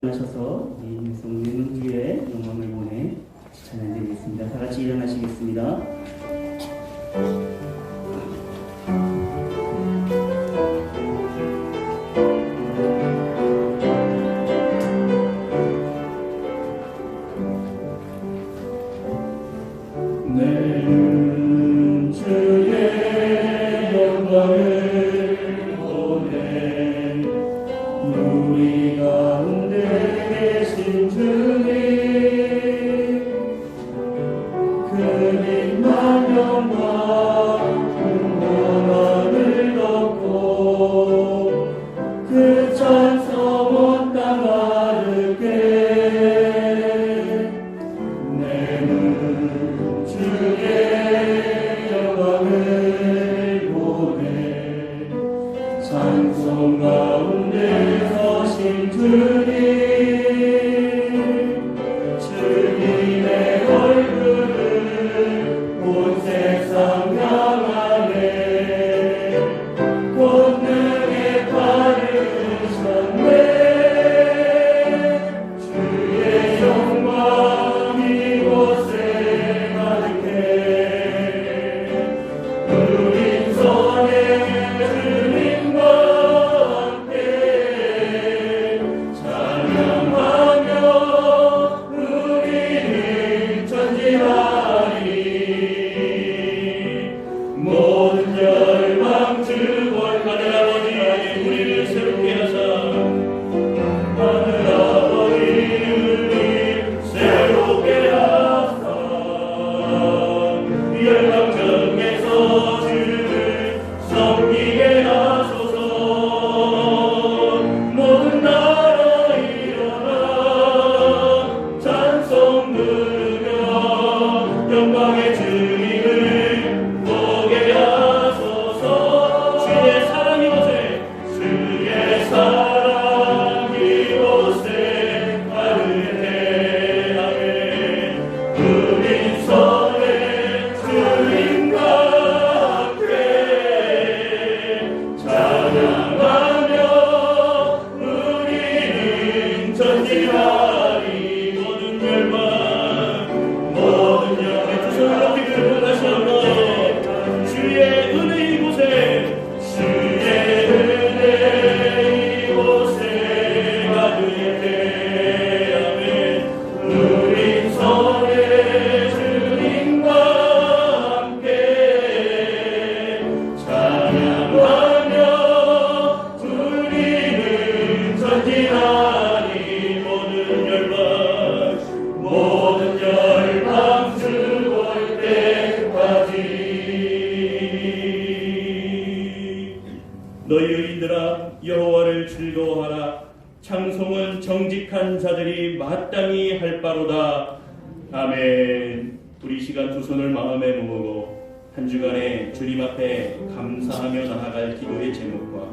일어나셔서 이 성령 위에 영광을 보내 찬양드리겠습니다. 다 같이 일어나시겠습니다. 내는 주의 영광을 보내 우리 가운데 계신 주님 그님만 영광 영광을 덮고 그 찬송 온 땅 가득해 내는 주의 영광을 보내 찬송 가운데 서신 주님 주님의 얼굴을 온 세상 향하네 권능의 팔을 드셨네 주의 영광 이곳에 가득해 우리 손에 주님과 함께 찬양하며 우리는 전진하리 모든 열방 주권 하늘 아버지 우리를 새롭게 하사 하늘 아버지 우리를 새롭게 하사 열방 중에서 주를 섬기게 하소서 모든 나라 일어나 찬송 부르며 영광의 주님을 보게 하소서 주의 사랑 이곳에 주의 사랑 이곳에 가득해 하네 우리 손에 주님과 함께 찬양하며 우리는 전진하리 모든 열방 모든 영의 두 손을 높이 들고 다시 한번 주의 은혜 이곳에 주의 은혜 이곳에 가득해 아멘 우리 손에 주님과 함께 찬양하며 우리는 전진하리 모든 열방 죽을 때까지 너희 의인들아 여호와를 즐거워하라 찬송은 정직한 자들이 마땅히 할 바로다 아멘 우리 시간 두 손을 마음에 모으고 한 주간에 주님 앞에 감사하며 나아갈 기도의 제목과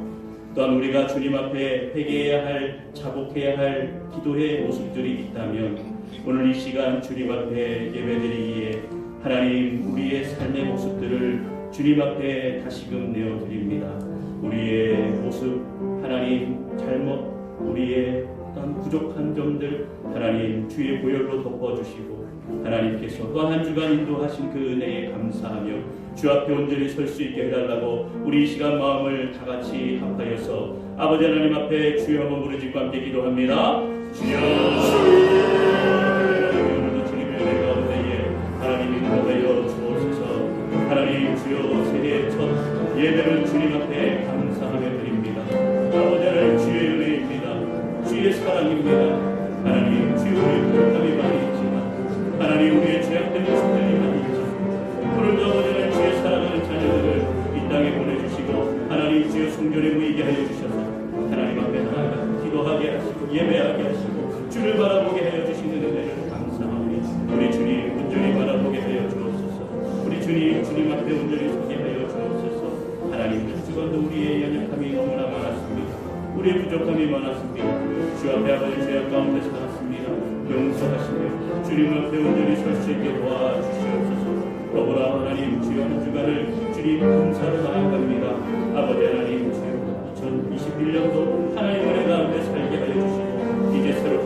또한 우리가 주님 앞에 회개해야 할 자복해야 할 기도의 모습들이 있다면 오늘 이 시간 주님 앞에 예배드리기에 하나님 우리의 삶의 모습들을 주님 앞에 다시금 내어드립니다. 우리의 모습 하나님 잘못 우리의 어떤 부족한 점들 하나님 주의 보혈로 덮어주시고 하나님께서 또한 한 주간 인도하신 그 은혜에 감사하며 주 앞에 온전히 설 수 있게 해달라고 우리 이 시간 마음을 다 같이 합하여서 아버지 하나님 앞에 주여 한번 부르짖고 함께 기도합니다. 주여 오늘도 주님의 은혜 가운데에 하나님 인도하여 주옵소서 하나님 주여 새해의 첫 예배를 주님 앞에 감사하며 드립니다. 아버지 하나님 주의 은혜입니다. 주의 사랑입니다. 하나님 주여 우리의 부족함이 많이 있지만 하나님 우리의 죄악된 모습들이 많이 있지만 오늘도 아버지 하나님 주의 사랑하는 자녀들을 이 땅에 보내주시고 하나님 주여 성전에 모이게 하여 주셔서 하나님 앞에 나아가 기도하게 하시고 예배하게 하시고 주를 바라보게 하여 주시는 은혜를 감사하오니 우리 주님 온전히 바라보게 하여 주옵소서 우리 주님 앞에 온전히 서게 하여 주옵소서 하나님 한 주간도 우리의 연약함이 너무나 많았습니다. 우리의 부족함이 많았습니다. 주 앞에 아버지 죄악 가운데 살았습니다. 용서하시며 주님 앞에 온전히 설 수 있게 도와주시옵소서 더불어 하나님 주여 한 주간을 주님 감사로 나아갑니다. 아버지 하나님 주여 2021년도 하나님 은혜 가운데 살게 하여 주시고 이제 새롭게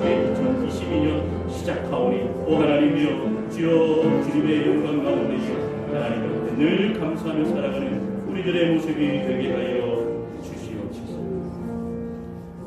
시작하오니 오 하나님이여 주여 주님의 영광 가운데 하나님 앞에 늘 감사하며 살아가는 우리들의 모습이 되게 하여 주시옵소서.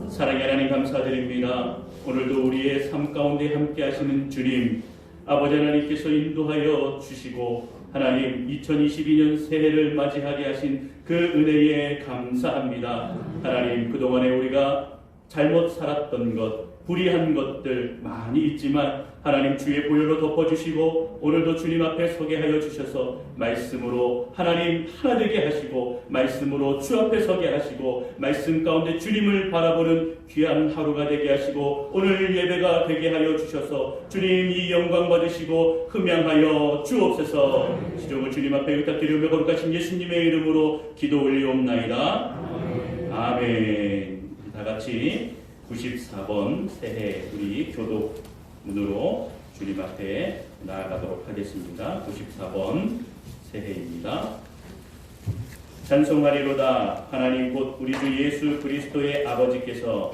사랑의 하나님 감사드립니다. 오늘도 우리의 삶 가운데 함께 하시는 주님 아버지 하나님께서 인도하여 주시고 하나님 2022년 새해를 맞이하게 하신 그 은혜에 감사합니다. 하나님 그동안에 우리가 잘못 살았던 것 불의한 것들 많이 있지만 하나님 주의 보혈로 덮어주시고 오늘도 주님 앞에 서게 하여 주셔서 말씀으로 하나님 하나 되게 하시고 말씀으로 주 앞에 서게 하시고 말씀 가운데 주님을 바라보는 귀한 하루가 되게 하시고 오늘 예배가 되게 하여 주셔서 주님 이 영광 받으시고 흠양하여 주옵소서. 시종을 주님 앞에 의탁드리며 거룩하신 예수님의 이름으로 기도 올리옵나이다. 아멘. 다같이 94번 새해 우리 교독문으로 주님 앞에 나아가도록 하겠습니다. 94번 새해입니다. 찬송하리로다. 하나님 곧 우리 주 예수 그리스도의 아버지께서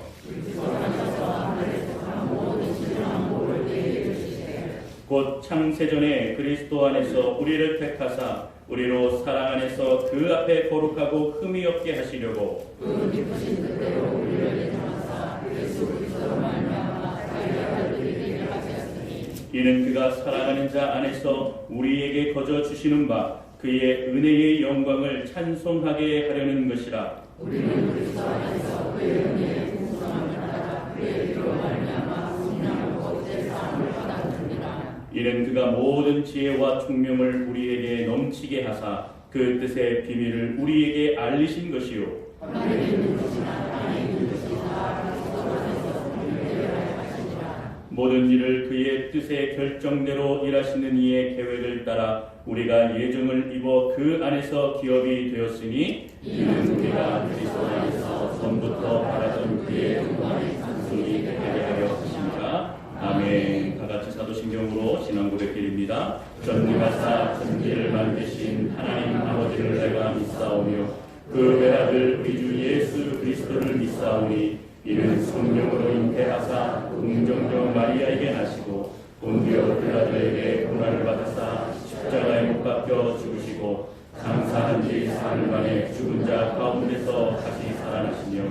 곧 창세전에 그리스도 안에서 우리를 택하사 우리로 사랑 안에서 그 앞에 거룩하고 흠이 없게 하시려고 그 기쁘신 뜻대로 우리를 택하사 예수 그리스도로 말미암아 자기의 아들들에게 하셨으니 이는 그가 사랑하는 자 안에서 우리에게 거저 주시는 바 그의 은혜의 영광을 찬송하게 하려는 것이라. 우리는 그리스도 안에서 그의 은혜의 풍성함을 받아 그의 피로 말미암아 승리하고 제사함을 받았느니라. 이는 그가 모든 지혜와 총명을 우리에게 넘치게 하사 그 뜻의 비밀을 우리에게 알리신 것이요 하늘에 있는 것이나 땅에 있는 것이나 그리스도 안에서 우리에게 하시니라. 모든 일을 그의 뜻의 결정대로 일하시는 이의 계획을 따라 우리가 예정을 입어 그 안에서 기업이 되었으니 이는 우리가 그리스도 안에서 전부터 바라던 그의 영광의 상승이 되게 하려 하십니다. 아멘. 다같이 사도신경으로 신앙 고백드립니다. 전능하사 천지를 만드신 하나님 아버지를 내가 믿사오며 그 외아들 우리 주 예수 그리스도를 믿사오니 이는 성령으로 잉태하사 긍정령 마리아에게 나시고 본디오 빌라도에게 고난을 받으사 십자가에 못 박혀 죽으시고 장사한 지 사흘 만에 죽은 자 가운데서 다시 살아나시며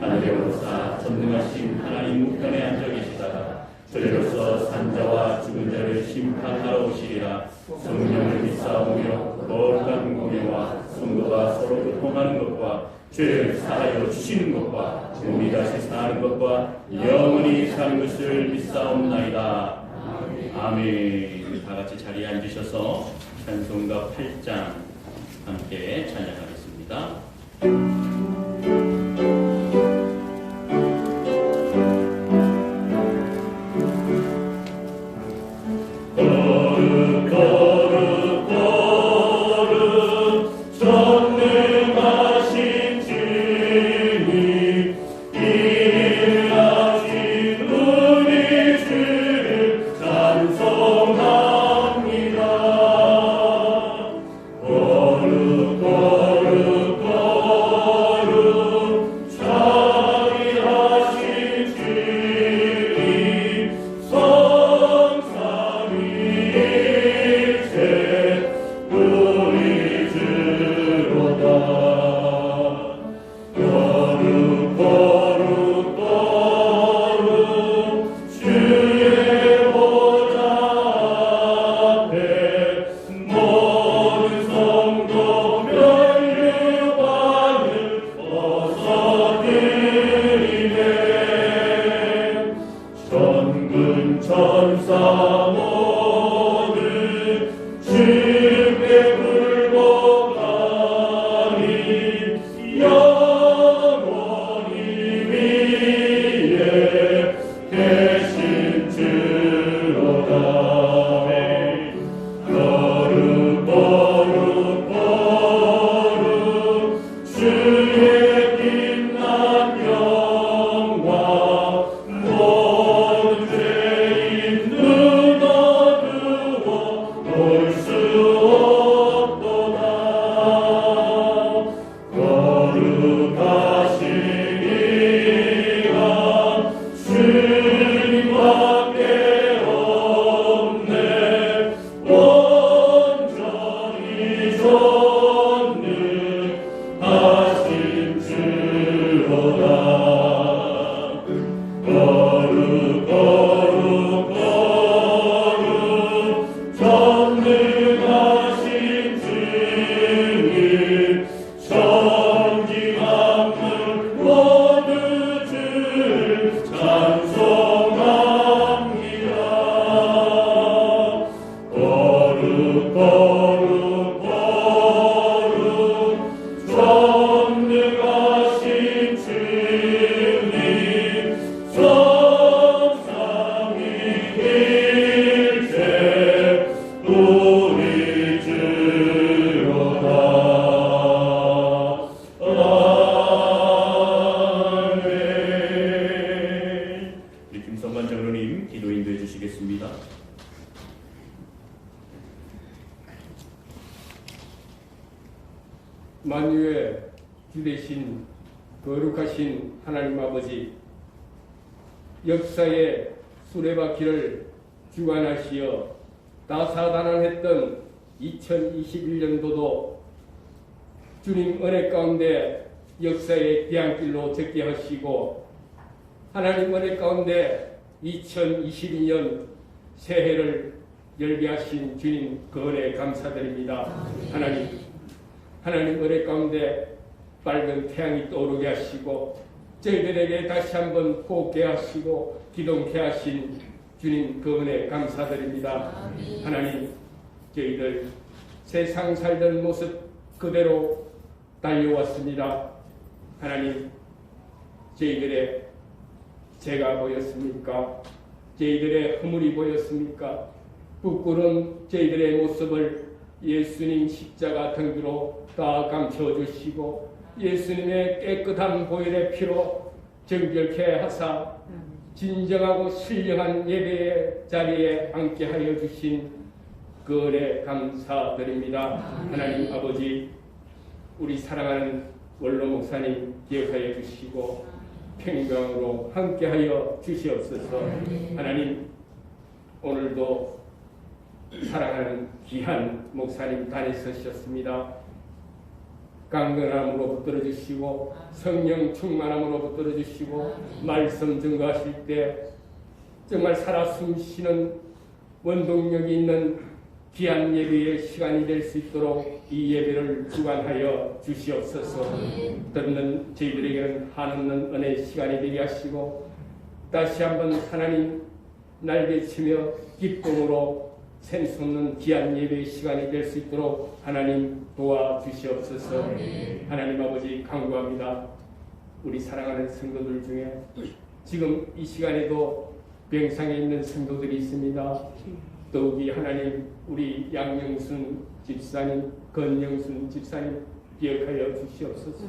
하늘에 오르사 전능하신 하나님 우편에 앉아 계시다가 저리로서 산자와 죽은 자를 심판하러 오시리라. 성령을 믿사오며 거룩한 공예와 성도가 서로 교통하는 것과 죄를 사하여 주시는 것과 몸이 다시 사는 것과 영원히 사는 것을 믿사옵나이다. 아멘. 다같이 자리에 앉으셔서 찬송가 8장 함께 찬양하겠습니다. 만유의 주 되신 거룩하신 하나님 아버지, 역사의 수레바퀴를 주관하시어 다사다난했던 2021년도도 주님 은혜 가운데 역사의 대안길로 적게 하시고, 하나님 은혜 가운데 2022년 새해를 열게 하신 주님 그 은혜 감사드립니다. 하나님 은혜 가운데 밝은 태양이 떠오르게 하시고, 저희들에게 다시 한번 호흡게 하시고 기동케 하신 주님 그 은혜 감사드립니다. 하나님, 저희들 세상 살던 모습 그대로 달려왔습니다. 하나님, 저희들의 죄가 보였습니까? 저희들의 허물이 보였습니까? 부끄러운 저희들의 모습을 예수님 십자가 등으로 다 감춰주시고, 예수님의 깨끗한 보혈의 피로 정결케 하사 진정하고 신령한 예배의 자리에 함께하여 주신 그 은혜 감사드립니다. 하나님 아버지, 우리 사랑하는 원로 목사님 기억하여 주시고 평강으로 함께하여 주시옵소서. 하나님, 오늘도 사랑하는 귀한 목사님 단에 서셨습니다. 강건함으로 붙들어 주시고 성령 충만함으로 붙들어 주시고 말씀 증거하실 때 정말 살아 숨쉬는 원동력이 있는 귀한 예배의 시간이 될 수 있도록 이 예배를 주관하여 주시옵소서. 듣는 저희들에게는 한없는 은혜의 시간이 되게 하시고, 다시 한번 하나님 날개치며 기쁨으로 샘솟는 귀한 예배의 시간이 될 수 있도록 하나님 도와주시옵소서. 하나님 아버지, 간구합니다. 우리 사랑하는 성도들 중에 지금 이 시간에도 병상에 있는 성도들이 있습니다. 더욱이 하나님, 우리 양영순 집사님, 건영순 집사님 기억하여 주시옵소서.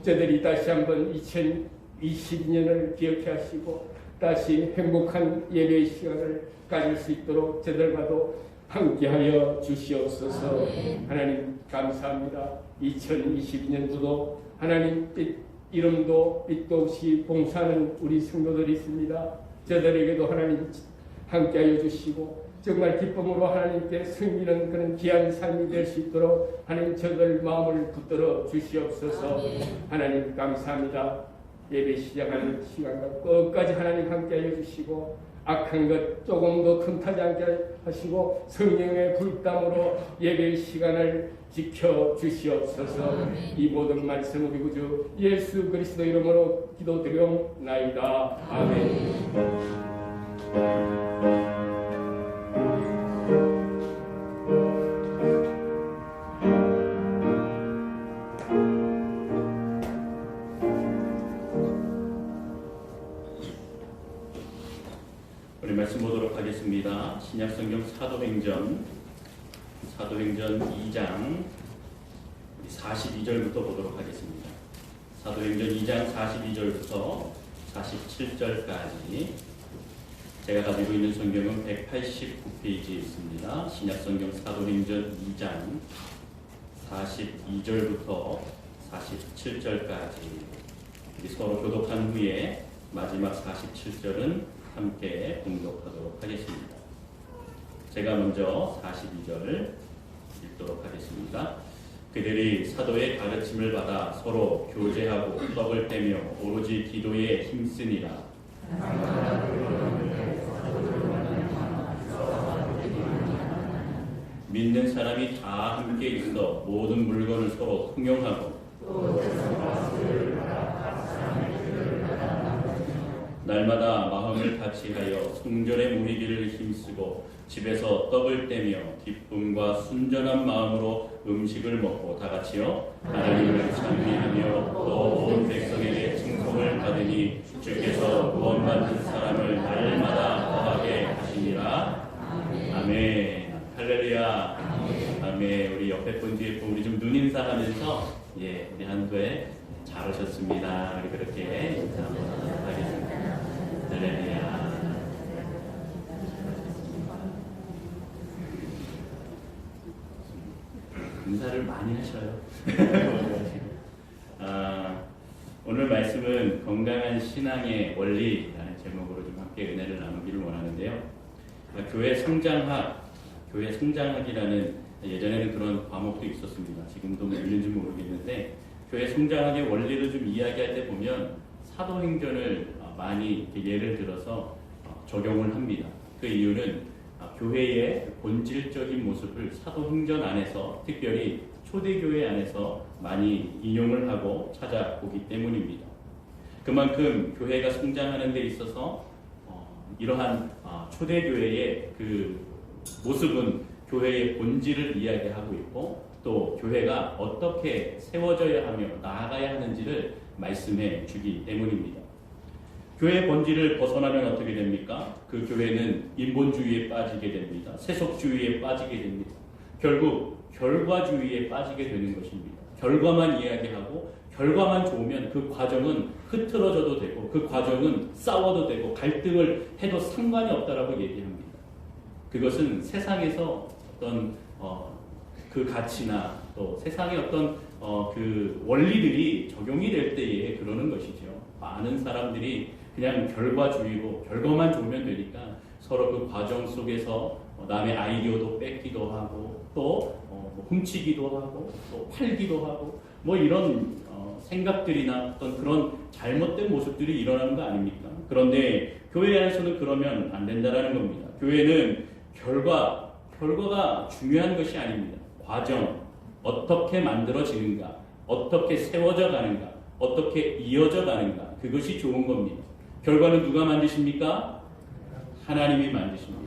저들이 다시 한번 2022년을 기억해 하시고 다시 행복한 예배의 시간을 가질 수 있도록 저들과도 함께하여 주시옵소서. 하나님 감사합니다. 2022년도도 하나님 이름도 빛도 없이 봉사하는 우리 성도들이 있습니다. 저들에게도 하나님 함께하여 주시고 정말 기쁨으로 하나님께 섬기는 그런 귀한 삶이 될 수 있도록 하나님 저들 마음을 붙들어 주시옵소서. 하나님 감사합니다. 예배 시작하는 시간과 끝까지 하나님 함께하여 주시고 악한 것 조금도 틈타지 않게 하시고 성령의 불담으로 예배의 시간을 지켜 주시옵소서. 이 모든 말씀 우리 구주 예수 그리스도 이름으로 기도드리옵나이다. 아멘. 우리 말씀 보도록 하겠습니다. 신약성경 사도행전 2장 42절부터 보도록 하겠습니다. 사도행전 2장 42절부터 47절까지 제가 가지고 있는 성경은 189페이지에 있습니다. 신약성경 사도행전 2장 42절부터 47절까지 서로 교독한 후에 마지막 47절은 함께 공독하도록 하겠습니다. 제가 먼저 42절 읽도록 하겠습니다. 그들이 사도의 가르침을 받아 서로 교제하고 떡을 떼며 오로지 기도에 힘쓰니라. 믿는 사람이 다 함께 있어 모든 물건을 서로 통용하고 날마다 마음을 같이하여 성전의 모이기를 힘쓰고 집에서 떡을 떼며 기쁨과 순전한 마음으로 음식을 먹고 다 같이요 하나님을 찬미하며 또 온 백성에게 칭송을 받으니 주께서 구원받는 사람을 날마다 더하게 하시니라. 아멘. 할렐루야. 아멘. 우리 옆에 분 뒤에 분 우리 좀 눈인사하면서 우리 한도에 잘 오셨습니다. 우리 그렇게 인사하겠습니다. 할렐루야. 인사를 많이 하셔요. 오늘 말씀은 건강한 신앙의 원리라는 제목으로 좀 함께 은혜를 나누기를 원하는데요. 교회 성장학이라는 예전에는 그런 과목도 있었습니다. 지금도 있는지 모르겠는데 교회 성장학의 원리를 좀 이야기할 때 보면 사도행전을 많이 예를 들어서 적용을 합니다. 그 이유는 교회의 본질적인 모습을 사도행전 안에서 특별히 초대교회 안에서 많이 인용을 하고 찾아보기 때문입니다. 그만큼 교회가 성장하는 데 있어서 이러한 초대교회의 그 모습은 교회의 본질을 이야기하고 있고 또 교회가 어떻게 세워져야 하며 나아가야 하는지를 말씀해 주기 때문입니다. 교회의 본질을 벗어나면 어떻게 됩니까? 그 교회는 인본주의에 빠지게 됩니다. 세속주의에 빠지게 됩니다. 결국 결과주의에 빠지게 되는 것입니다. 결과만 이야기하고 결과만 좋으면 그 과정은 흐트러져도 되고 그 과정은 싸워도 되고 갈등을 해도 상관이 없다라고 얘기합니다. 그것은 세상에서 어떤 그 가치나 또 세상의 어떤 그 원리들이 적용이 될 때에 그러는 것이죠. 많은 사람들이 그냥 결과주의로 결과만 좋으면 되니까 서로 그 과정 속에서 남의 아이디어도 뺏기도 하고 또 훔치기도 하고 또 팔기도 하고 뭐 이런 생각들이나 어떤 그런 잘못된 모습들이 일어나는 거 아닙니까? 그런데 교회 안에서는 그러면 안 된다라는 겁니다. 교회는 결과가 중요한 것이 아닙니다. 과정, 어떻게 만들어지는가, 어떻게 세워져 가는가, 어떻게 이어져 가는가, 그것이 좋은 겁니다. 결과는 누가 만드십니까? 하나님이 만드십니다.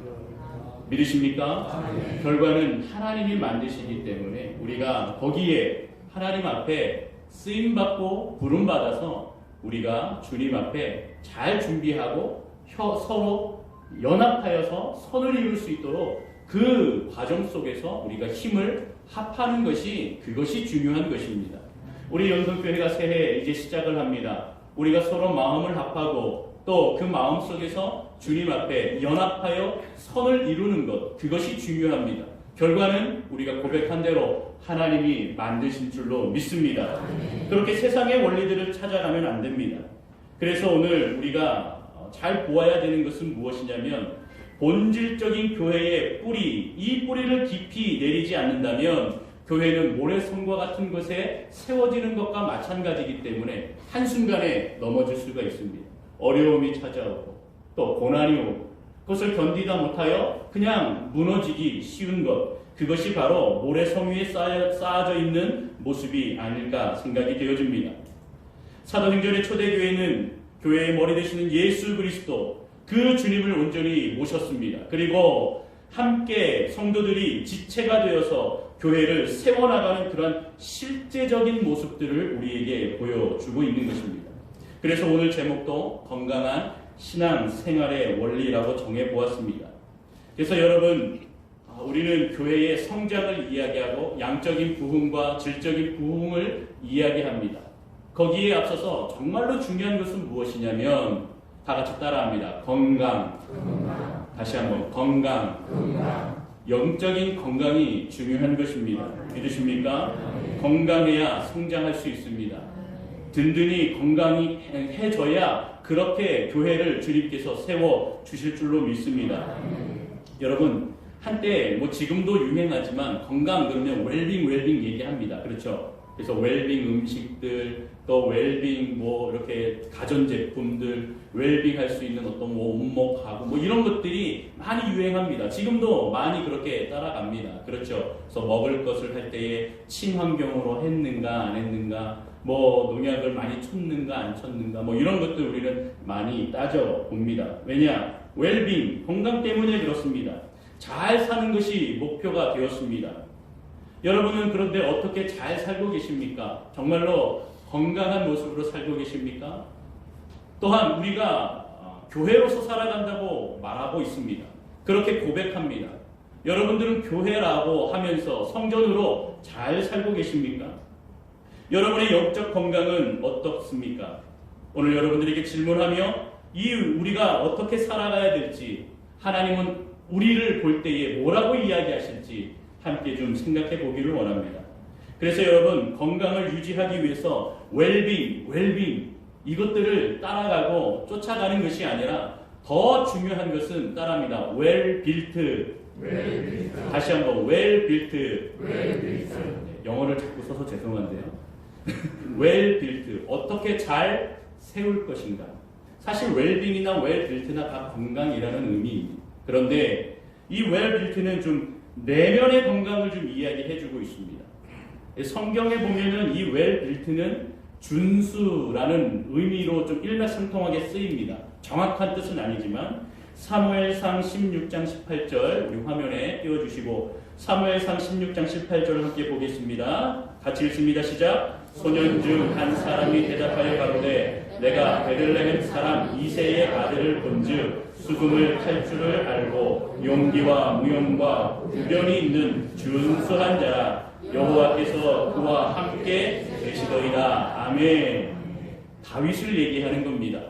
믿으십니까? 결과는 하나님이 만드시기 때문에 우리가 거기에 하나님 앞에 쓰임받고 부름받아서 우리가 주님 앞에 잘 준비하고 서로 연합하여서 선을 이룰 수 있도록 그 과정 속에서 우리가 힘을 합하는 것이 그것이 중요한 것입니다. 우리 연성교회가 새해 이제 시작을 합니다. 우리가 서로 마음을 합하고 또 그 마음 속에서 주님 앞에 연합하여 선을 이루는 것 그것이 중요합니다. 결과는 우리가 고백한 대로 하나님이 만드신 줄로 믿습니다. 그렇게 세상의 원리들을 찾아가면 안 됩니다. 그래서 오늘 우리가 잘 보아야 되는 것은 무엇이냐면 본질적인 교회의 뿌리, 이 뿌리를 깊이 내리지 않는다면 교회는 모래성과 같은 곳에 세워지는 것과 마찬가지이기 때문에 한순간에 넘어질 수가 있습니다. 어려움이 찾아오고 또 고난이 오고 그것을 견디다 못하여 그냥 무너지기 쉬운 것 그것이 바로 모래성 위에 쌓아져 있는 모습이 아닐까 생각이 되어집니다. 사도행전의 초대교회는 교회의 머리 되시는 예수 그리스도 그 주님을 온전히 모셨습니다. 그리고 함께 성도들이 지체가 되어서 교회를 세워나가는 그런 실제적인 모습들을 우리에게 보여주고 있는 것입니다. 그래서 오늘 제목도 건강한 신앙 생활의 원리라고 정해보았습니다. 그래서 여러분 우리는 교회의 성장을 이야기하고 양적인 부흥과 질적인 부흥을 이야기합니다. 거기에 앞서서 정말로 중요한 것은 무엇이냐면 다 같이 따라합니다. 건강. 다시 한번 건강. 영적인 건강이 중요한 것입니다. 믿으십니까? 건강해야 성장할 수 있습니다. 든든히 건강히 해져야 그렇게 교회를 주님께서 세워 주실 줄로 믿습니다. 여러분 한때 뭐 지금도 유행하지만 건강 그러면 웰빙 얘기합니다. 그렇죠? 그래서 웰빙 음식들 또 웰빙 뭐 이렇게 가전제품들 웰빙 할 수 있는 어떤 뭐 온목 가구 뭐 이런 것들이 많이 유행합니다. 지금도 많이 그렇게 따라갑니다. 그렇죠. 그래서 먹을 것을 할 때에 친환경으로 했는가 안 했는가, 뭐 농약을 많이 쳤는가 안 쳤는가, 뭐 이런 것들 우리는 많이 따져봅니다. 왜냐? 웰빙, 건강 때문에 그렇습니다. 잘 사는 것이 목표가 되었습니다. 여러분은 그런데 어떻게 잘 살고 계십니까? 정말로 건강한 모습으로 살고 계십니까? 또한 우리가 교회로서 살아간다고 말하고 있습니다. 그렇게 고백합니다. 여러분들은 교회라고 하면서 성전으로 잘 살고 계십니까? 여러분의 영적 건강은 어떻습니까? 오늘 여러분들에게 질문하며 우리가 어떻게 살아가야 될지, 하나님은 우리를 볼 때에 뭐라고 이야기하실지 함께 좀 생각해 보기를 원합니다. 그래서 여러분, 건강을 유지하기 위해서 웰빙 이것들을 따라가고 쫓아가는 것이 아니라 더 중요한 것은 따라합니다. 웰빌트. 다시 한번 웰빌트. 영어를 자꾸 써서 죄송한데요. 웰빌트. 어떻게 잘 세울 것인가. 사실 웰빙이나 웰빌트나 다 건강이라는 의미입니다. 그런데 이 웰빌트는 좀 내면의 건강을 좀 이야기해주고 있습니다. 성경에 보면은 이 웰빌트는 준수라는 의미로 좀 일맥상통하게 쓰입니다. 정확한 뜻은 아니지만 사무엘상 16장 18절 우리 화면에 띄워주시고, 사무엘상 16장 18절 함께 보겠습니다. 같이 읽습니다. 시작. 소년 중 한 사람이 대답하여 가로되 내가 베들레헴 사람 이새의 아들을 본즉 수금을 탈 줄을 알고 용기와 무용과 구변이 있는 준수한 자라. 여호와께서 그와 함께 계시더이다. 아멘. 다윗을 얘기하는 겁니다.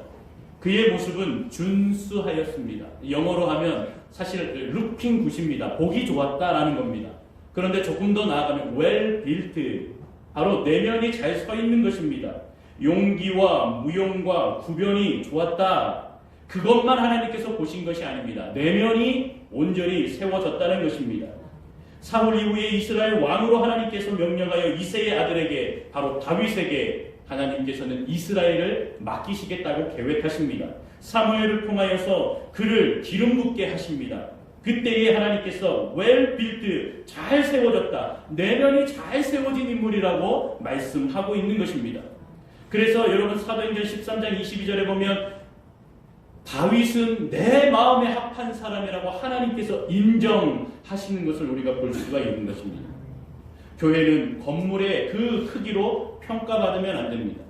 그의 모습은 준수하였습니다. 영어로 하면 사실 looking good입니다. 보기 좋았다라는 겁니다. 그런데 조금 더 나아가면 well built, 바로 내면이 잘 서 있는 것입니다. 용기와 무용과 구변이 좋았다. 그것만 하나님께서 보신 것이 아닙니다. 내면이 온전히 세워졌다는 것입니다. 사울 이후에 이스라엘 왕으로 하나님께서 명령하여 이새의 아들에게, 바로 다윗에게 하나님께서는 이스라엘을 맡기시겠다고 계획하십니다. 사무엘을 통하여서 그를 기름 붓게 하십니다. 그때에 하나님께서 well built, 잘 세워졌다, 내면이 잘 세워진 인물이라고 말씀하고 있는 것입니다. 그래서 여러분 사도행전 13장 22절에 보면 다윗은 내 마음에 합한 사람이라고 하나님께서 인정하시는 것을 우리가 볼 수가 있는 것입니다. 교회는 건물의 그 크기로 평가받으면 안 됩니다.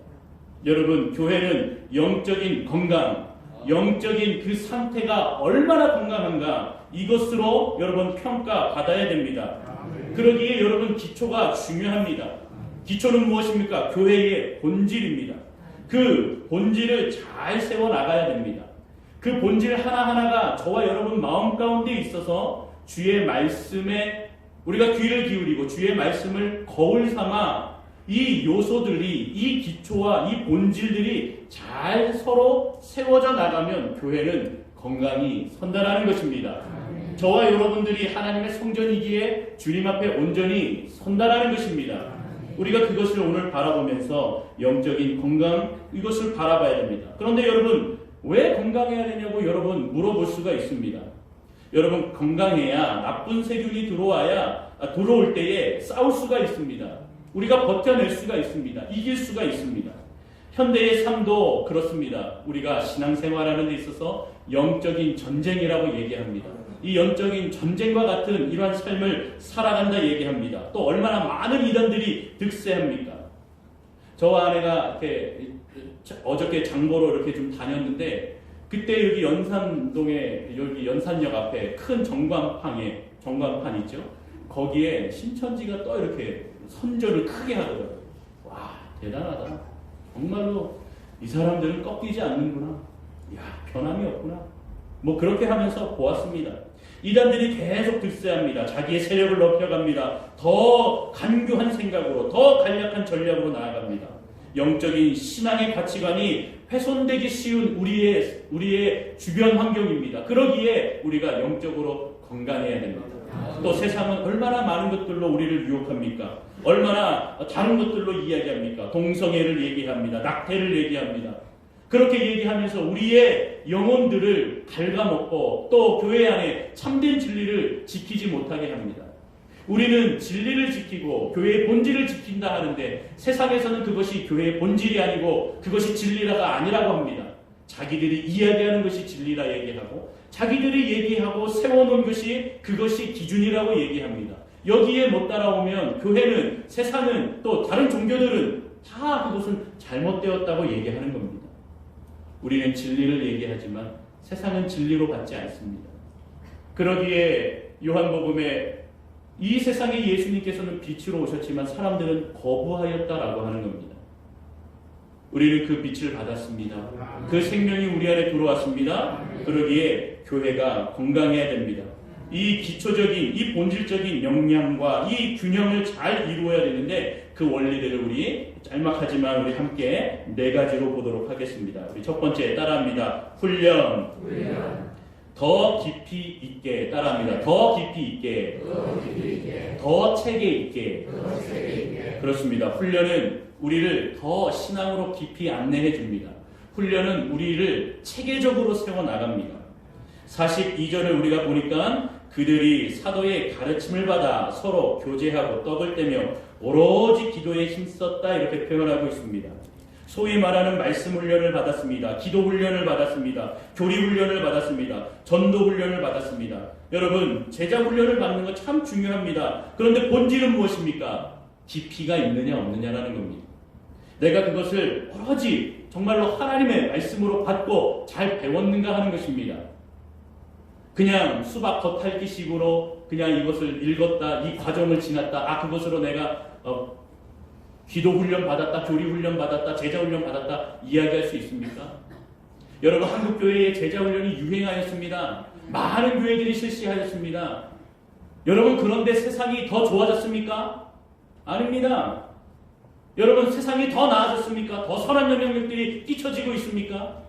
여러분, 교회는 영적인 건강, 영적인 그 상태가 얼마나 건강한가, 이것으로 여러분 평가받아야 됩니다. 그러기에 여러분 기초가 중요합니다. 기초는 무엇입니까? 교회의 본질입니다. 그 본질을 잘 세워나가야 됩니다. 그 본질 하나하나가 저와 여러분 마음 가운데 있어서 주의 말씀에 우리가 귀를 기울이고 주의 말씀을 거울 삼아 이 요소들이, 이 기초와 이 본질들이 잘 서로 세워져 나가면 교회는 건강히 선다라는 것입니다. 저와 여러분들이 하나님의 성전이기에 주님 앞에 온전히 선다라는 것입니다. 우리가 그것을 오늘 바라보면서 영적인 건강, 이것을 바라봐야 됩니다. 그런데 여러분, 왜 건강해야 되냐고 여러분 물어볼 수가 있습니다. 여러분, 건강해야 나쁜 세균이 들어올 때에 싸울 수가 있습니다. 우리가 버텨낼 수가 있습니다. 이길 수가 있습니다. 현대의 삶도 그렇습니다. 우리가 신앙생활하는 데 있어서 영적인 전쟁이라고 얘기합니다. 이 영적인 전쟁과 같은 이러한 삶을 살아간다 얘기합니다. 또 얼마나 많은 이단들이 득세합니까? 저와 아내가 이렇게 어저께 장보러 이렇게 좀 다녔는데, 그때 여기 연산동에, 여기 연산역 앞에 큰 전광판 있죠? 거기에 신천지가 또 이렇게 선전을 크게 하더라고요. 와, 대단하다. 정말로 이 사람들은 꺾이지 않는구나. 야, 변함이 없구나. 뭐 그렇게 하면서 보았습니다. 이단들이 계속 득세합니다. 자기의 세력을 높여갑니다. 더 간교한 생각으로, 더 간략한 전략으로 나아갑니다. 영적인 신앙의 가치관이 훼손되기 쉬운 우리의 주변 환경입니다. 그러기에 우리가 영적으로 건강해야 됩니다. 또 세상은 얼마나 많은 것들로 우리를 유혹합니까? 얼마나 다른 것들로 이야기합니까? 동성애를 얘기합니다. 낙태를 얘기합니다. 그렇게 얘기하면서 우리의 영혼들을 갉아먹고 또 교회 안에 참된 진리를 지키지 못하게 합니다. 우리는 진리를 지키고 교회의 본질을 지킨다 하는데 세상에서는 그것이 교회의 본질이 아니고 그것이 진리라가 아니라고 합니다. 자기들이 이야기하는 것이 진리라 얘기하고 자기들이 얘기하고 세워놓은 것이 그것이 기준이라고 얘기합니다. 여기에 못 따라오면 교회는 세상은 또 다른 종교들은 다 그것은 잘못되었다고 얘기하는 겁니다. 우리는 진리를 얘기하지만 세상은 진리로 받지 않습니다. 그러기에 요한복음에 이 세상에 예수님께서는 빛으로 오셨지만 사람들은 거부하였다라고 하는 겁니다. 우리는 그 빛을 받았습니다. 그 생명이 우리 안에 들어왔습니다. 그러기에 교회가 건강해야 됩니다. 이 기초적인, 이 본질적인 역량과 이 균형을 잘 이루어야 되는데 그 원리들을 우리 짤막하지만 우리 함께 4가지로 보도록 하겠습니다. 우리 첫 번째 따라합니다. 훈련. 더 깊이 있게 따라합니다. 더 깊이 있게. 더 체계 있게. 그렇습니다. 훈련은 우리를 더 신앙으로 깊이 안내해 줍니다. 훈련은 우리를 체계적으로 세워나갑니다. 42절을 우리가 보니까 그들이 사도의 가르침을 받아 서로 교제하고 떡을 떼며 오로지 기도에 힘썼다 이렇게 표현하고 있습니다. 소위 말하는 말씀 훈련을 받았습니다. 기도 훈련을 받았습니다. 교리 훈련을 받았습니다. 전도 훈련을 받았습니다. 여러분, 제자 훈련을 받는 거 참 중요합니다. 그런데 본질은 무엇입니까? 깊이가 있느냐 없느냐라는 겁니다. 내가 그것을 오로지 정말로 하나님의 말씀으로 받고 잘 배웠는가 하는 것입니다. 그냥 수박 겉핥기식으로 그냥 이것을 읽었다, 이 과정을 지났다, 그것으로 내가 기도 훈련 받았다, 교리 훈련 받았다, 제자 훈련 받았다 이야기할 수 있습니까? 여러분, 한국 교회의 제자 훈련이 유행하였습니다. 많은 교회들이 실시하였습니다. 여러분, 그런데 세상이 더 좋아졌습니까? 아닙니다. 여러분, 세상이 더 나아졌습니까? 더 선한 영향력들이 끼쳐지고 있습니까?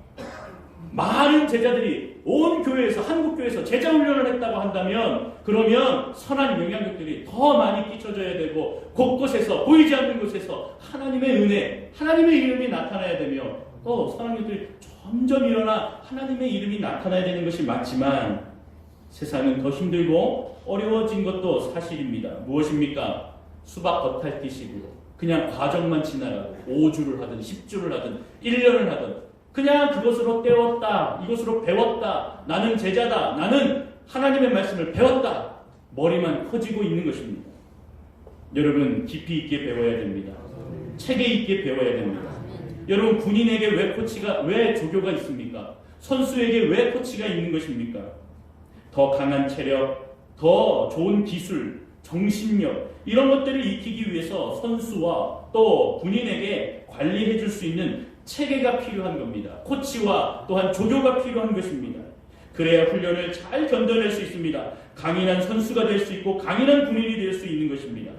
많은 제자들이 온 교회에서, 한국 교회에서 제자 훈련을 했다고 한다면 그러면 선한 영향력들이 더 많이 끼쳐져야 되고 곳곳에서, 보이지 않는 곳에서 하나님의 은혜, 하나님의 이름이 나타나야 되며 또 선한 것들이 점점 일어나 하나님의 이름이 나타나야 되는 것이 맞지만 세상은 더 힘들고 어려워진 것도 사실입니다. 무엇입니까? 수박 겉핥기식으로 그냥 과정만 지나가고 5주를 하든 10주를 하든 1년을 하든 그냥 그것으로 때웠다, 이것으로 배웠다, 나는 제자다, 나는 하나님의 말씀을 배웠다, 머리만 커지고 있는 것입니다. 여러분, 깊이 있게 배워야 됩니다. 체계 있게 배워야 됩니다. 여러분, 군인에게 왜 조교가 있습니까? 선수에게 왜 코치가 있는 것입니까? 더 강한 체력, 더 좋은 기술, 정신력 이런 것들을 익히기 위해서 선수와 또 군인에게 관리해 줄 수 있는 체계가 필요한 겁니다. 코치와 또한 조교가 필요한 것입니다. 그래야 훈련을 잘 견뎌낼 수 있습니다. 강인한 선수가 될 수 있고 강인한 군인이 될 수 있는 것입니다.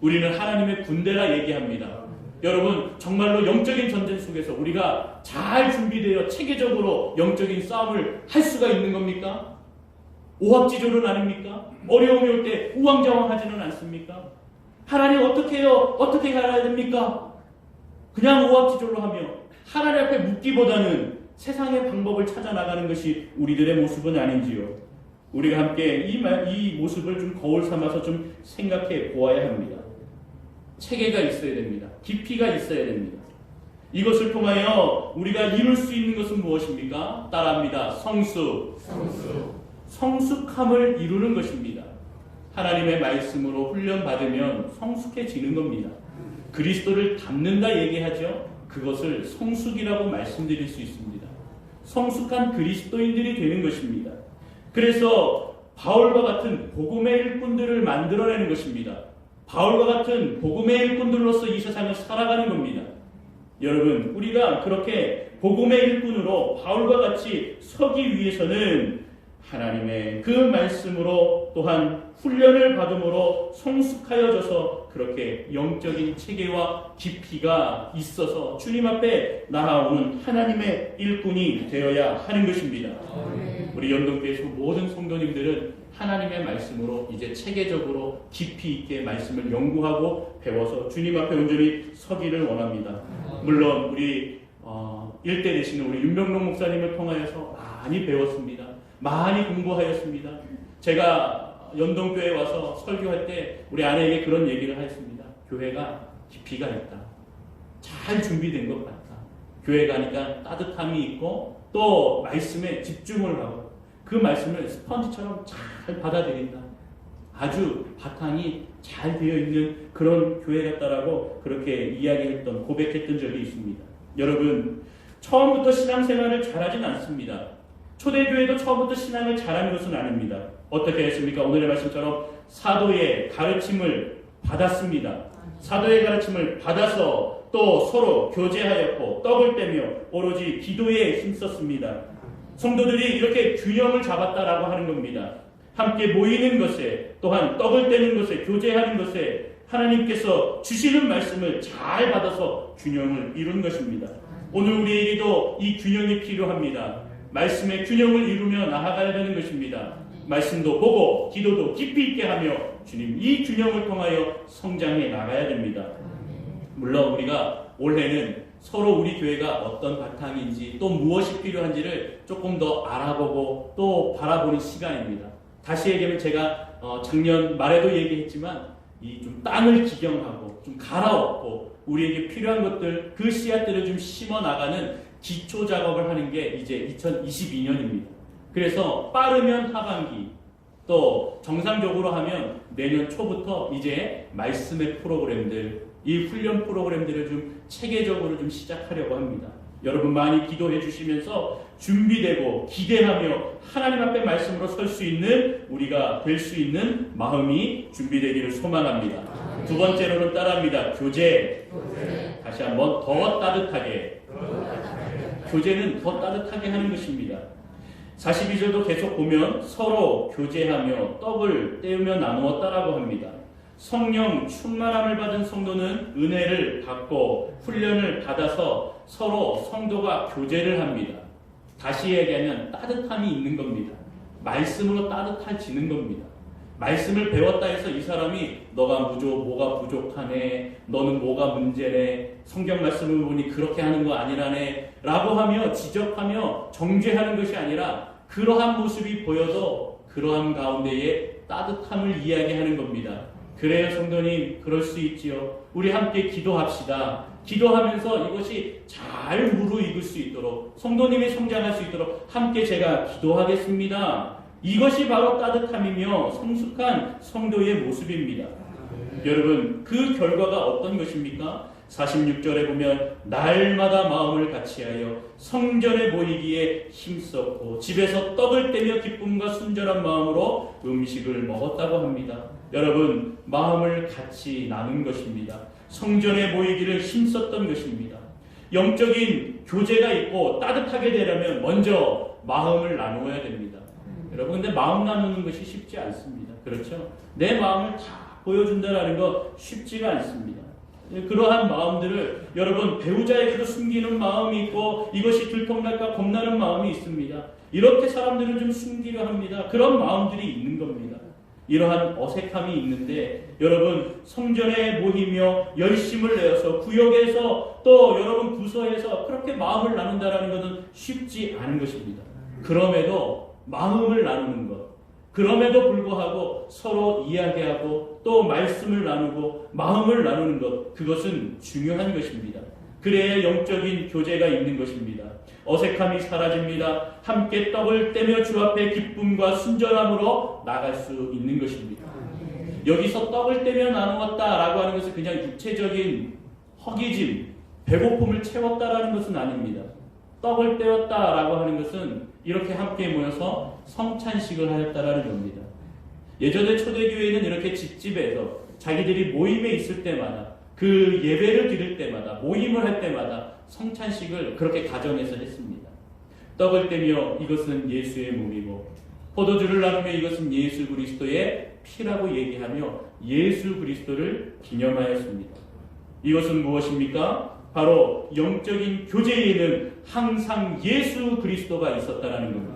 우리는 하나님의 군대라 얘기합니다. 여러분, 정말로 영적인 전쟁 속에서 우리가 잘 준비되어 체계적으로 영적인 싸움을 할 수가 있는 겁니까? 오합지졸은 아닙니까? 어려움이 올 때 우왕좌왕하지는 않습니까? 하나님 어떻게 해요? 어떻게 해야 됩니까? 그냥 오합지졸로 하며 하나님 앞에 묻기보다는 세상의 방법을 찾아 나가는 것이 우리들의 모습은 아닌지요. 우리가 함께 이 모습을 좀 거울 삼아서 좀 생각해 보아야 합니다. 체계가 있어야 됩니다. 깊이가 있어야 됩니다. 이것을 통하여 우리가 이룰 수 있는 것은 무엇입니까? 따라합니다. 성숙함을 이루는 것입니다. 하나님의 말씀으로 훈련받으면 성숙해지는 겁니다. 그리스도를 닮는다 얘기하죠. 그것을 성숙이라고 말씀드릴 수 있습니다. 성숙한 그리스도인들이 되는 것입니다. 그래서 바울과 같은 복음의 일꾼들을 만들어내는 것입니다. 바울과 같은 복음의 일꾼들로서 이 세상을 살아가는 겁니다. 여러분, 우리가 그렇게 복음의 일꾼으로 바울과 같이 서기 위해서는 하나님의 그 말씀으로 또한 훈련을 받음으로 성숙하여져서 그렇게 영적인 체계와 깊이가 있어서 주님 앞에 나아오는 하나님의 일꾼이 되어야 하는 것입니다. 우리 연동교회 모든 성도님들은 하나님의 말씀으로 이제 체계적으로 깊이 있게 말씀을 연구하고 배워서 주님 앞에 온전히 서기를 원합니다. 물론 우리 일대 되시는 우리 윤병록 목사님을 통하여서 많이 배웠습니다. 많이 공부하였습니다. 제가 연동교회에 와서 설교할 때 우리 아내에게 그런 얘기를 하였습니다. 교회가 깊이가 있다. 잘 준비된 것 같다. 교회 가니까 따뜻함이 있고 또 말씀에 집중을 하고 그 말씀을 스펀지처럼 잘 받아들인다. 아주 바탕이 잘 되어 있는 그런 교회 같다라고 그렇게 이야기했던 고백했던 적이 있습니다. 여러분, 처음부터 신앙생활을 잘하진 않습니다. 초대교회도 처음부터 신앙을 잘하는 것은 아닙니다. 어떻게 했습니까? 오늘의 말씀처럼 사도의 가르침을 받았습니다. 사도의 가르침을 받아서 또 서로 교제하였고 떡을 떼며 오로지 기도에 힘썼습니다. 성도들이 이렇게 균형을 잡았다라고 하는 겁니다. 함께 모이는 것에 또한 떡을 떼는 것에 교제하는 것에 하나님께서 주시는 말씀을 잘 받아서 균형을 이룬 것입니다. 오늘 우리에게도 이 균형이 필요합니다. 말씀의 균형을 이루며 나아가야 되는 것입니다. 말씀도 보고 기도도 깊이 있게 하며 주님 이 균형을 통하여 성장해 나가야 됩니다. 물론 우리가 올해는 서로 우리 교회가 어떤 바탕인지 또 무엇이 필요한지를 조금 더 알아보고 또 바라보는 시간입니다. 다시 얘기하면 제가 작년 말에도 얘기했지만 이 좀 땅을 기경하고 좀 갈아엎고 우리에게 필요한 것들 그 씨앗들을 좀 심어 나가는 기초 작업을 하는 게 이제 2022년입니다. 그래서 빠르면 하반기 또 정상적으로 하면 내년 초부터 이제 말씀의 프로그램들 이 훈련 프로그램들을 좀 체계적으로 좀 시작하려고 합니다. 여러분 많이 기도해 주시면서 준비되고 기대하며 하나님 앞에 말씀으로 설 수 있는 우리가 될 수 있는 마음이 준비되기를 소망합니다. 두 번째로는 따라합니다. 교제. 다시 한번 더 따뜻하게. 교제는 더 따뜻하게 하는 것입니다. 42절도 계속 보면 서로 교제하며 떡을 떼우며 나누었다라고 합니다. 성령 충만함을 받은 성도는 은혜를 받고 훈련을 받아서 서로 성도가 교제를 합니다. 다시 얘기하면 따뜻함이 있는 겁니다. 말씀으로 따뜻해지는 겁니다. 말씀을 배웠다 해서 이 사람이 너가 뭐가 부족하네, 너는 뭐가 문제네, 성경 말씀을 보니 그렇게 하는 거 아니라네 라고 하며 지적하며 정죄하는 것이 아니라 그러한 모습이 보여도 그러한 가운데에 따뜻함을 이야기하는 겁니다. 그래요 성도님, 그럴 수 있지요. 우리 함께 기도합시다. 기도하면서 이것이 잘 무르익을 수 있도록 성도님이 성장할 수 있도록 함께 제가 기도하겠습니다. 이것이 바로 따뜻함이며 성숙한 성도의 모습입니다. 여러분 그 결과가 어떤 것입니까? 46절에 보면 날마다 마음을 같이하여 성전에 모이기에 힘썼고 집에서 떡을 떼며 기쁨과 순전한 마음으로 음식을 먹었다고 합니다. 여러분 마음을 같이 나눈 것입니다. 성전에 모이기를 힘썼던 것입니다. 영적인 교제가 있고 따뜻하게 되려면 먼저 마음을 나누어야 됩니다. 여러분 근데 마음 나누는 것이 쉽지 않습니다. 그렇죠? 내 마음을 다 보여준다는 거 쉽지가 않습니다. 그러한 마음들을 여러분 배우자에게도 숨기는 마음이 있고 이것이 들통날까 겁나는 마음이 있습니다. 이렇게 사람들은 좀 숨기려 합니다. 그런 마음들이 있는 겁니다. 이러한 어색함이 있는데 여러분 성전에 모이며 열심을 내어서 구역에서 또 여러분 부서에서 그렇게 마음을 나눈다는 것은 쉽지 않은 것입니다. 그럼에도 마음을 나누는 것, 그럼에도 불구하고 서로 이야기하고 또 말씀을 나누고 마음을 나누는 것, 그것은 중요한 것입니다. 그래야 영적인 교제가 있는 것입니다. 어색함이 사라집니다. 함께 떡을 떼며 주 앞에 기쁨과 순전함으로 나갈 수 있는 것입니다. 여기서 떡을 떼며 나누었다라고 하는 것은 그냥 육체적인 허기짐, 배고픔을 채웠다라는 것은 아닙니다. 떡을 떼었다라고 하는 것은 이렇게 함께 모여서 성찬식을 하였다라는 겁니다. 예전에 초대교회는 이렇게 집집에서 자기들이 모임에 있을 때마다 그 예배를 드릴 때마다 모임을 할 때마다 성찬식을 그렇게 가정에서 했습니다. 떡을 떼며 이것은 예수의 몸이고 포도주를 나누며 이것은 예수 그리스도의 피라고 얘기하며 예수 그리스도를 기념하였습니다. 이것은 무엇입니까? 바로 영적인 교제에는 항상 예수 그리스도가 있었다라는 겁니다.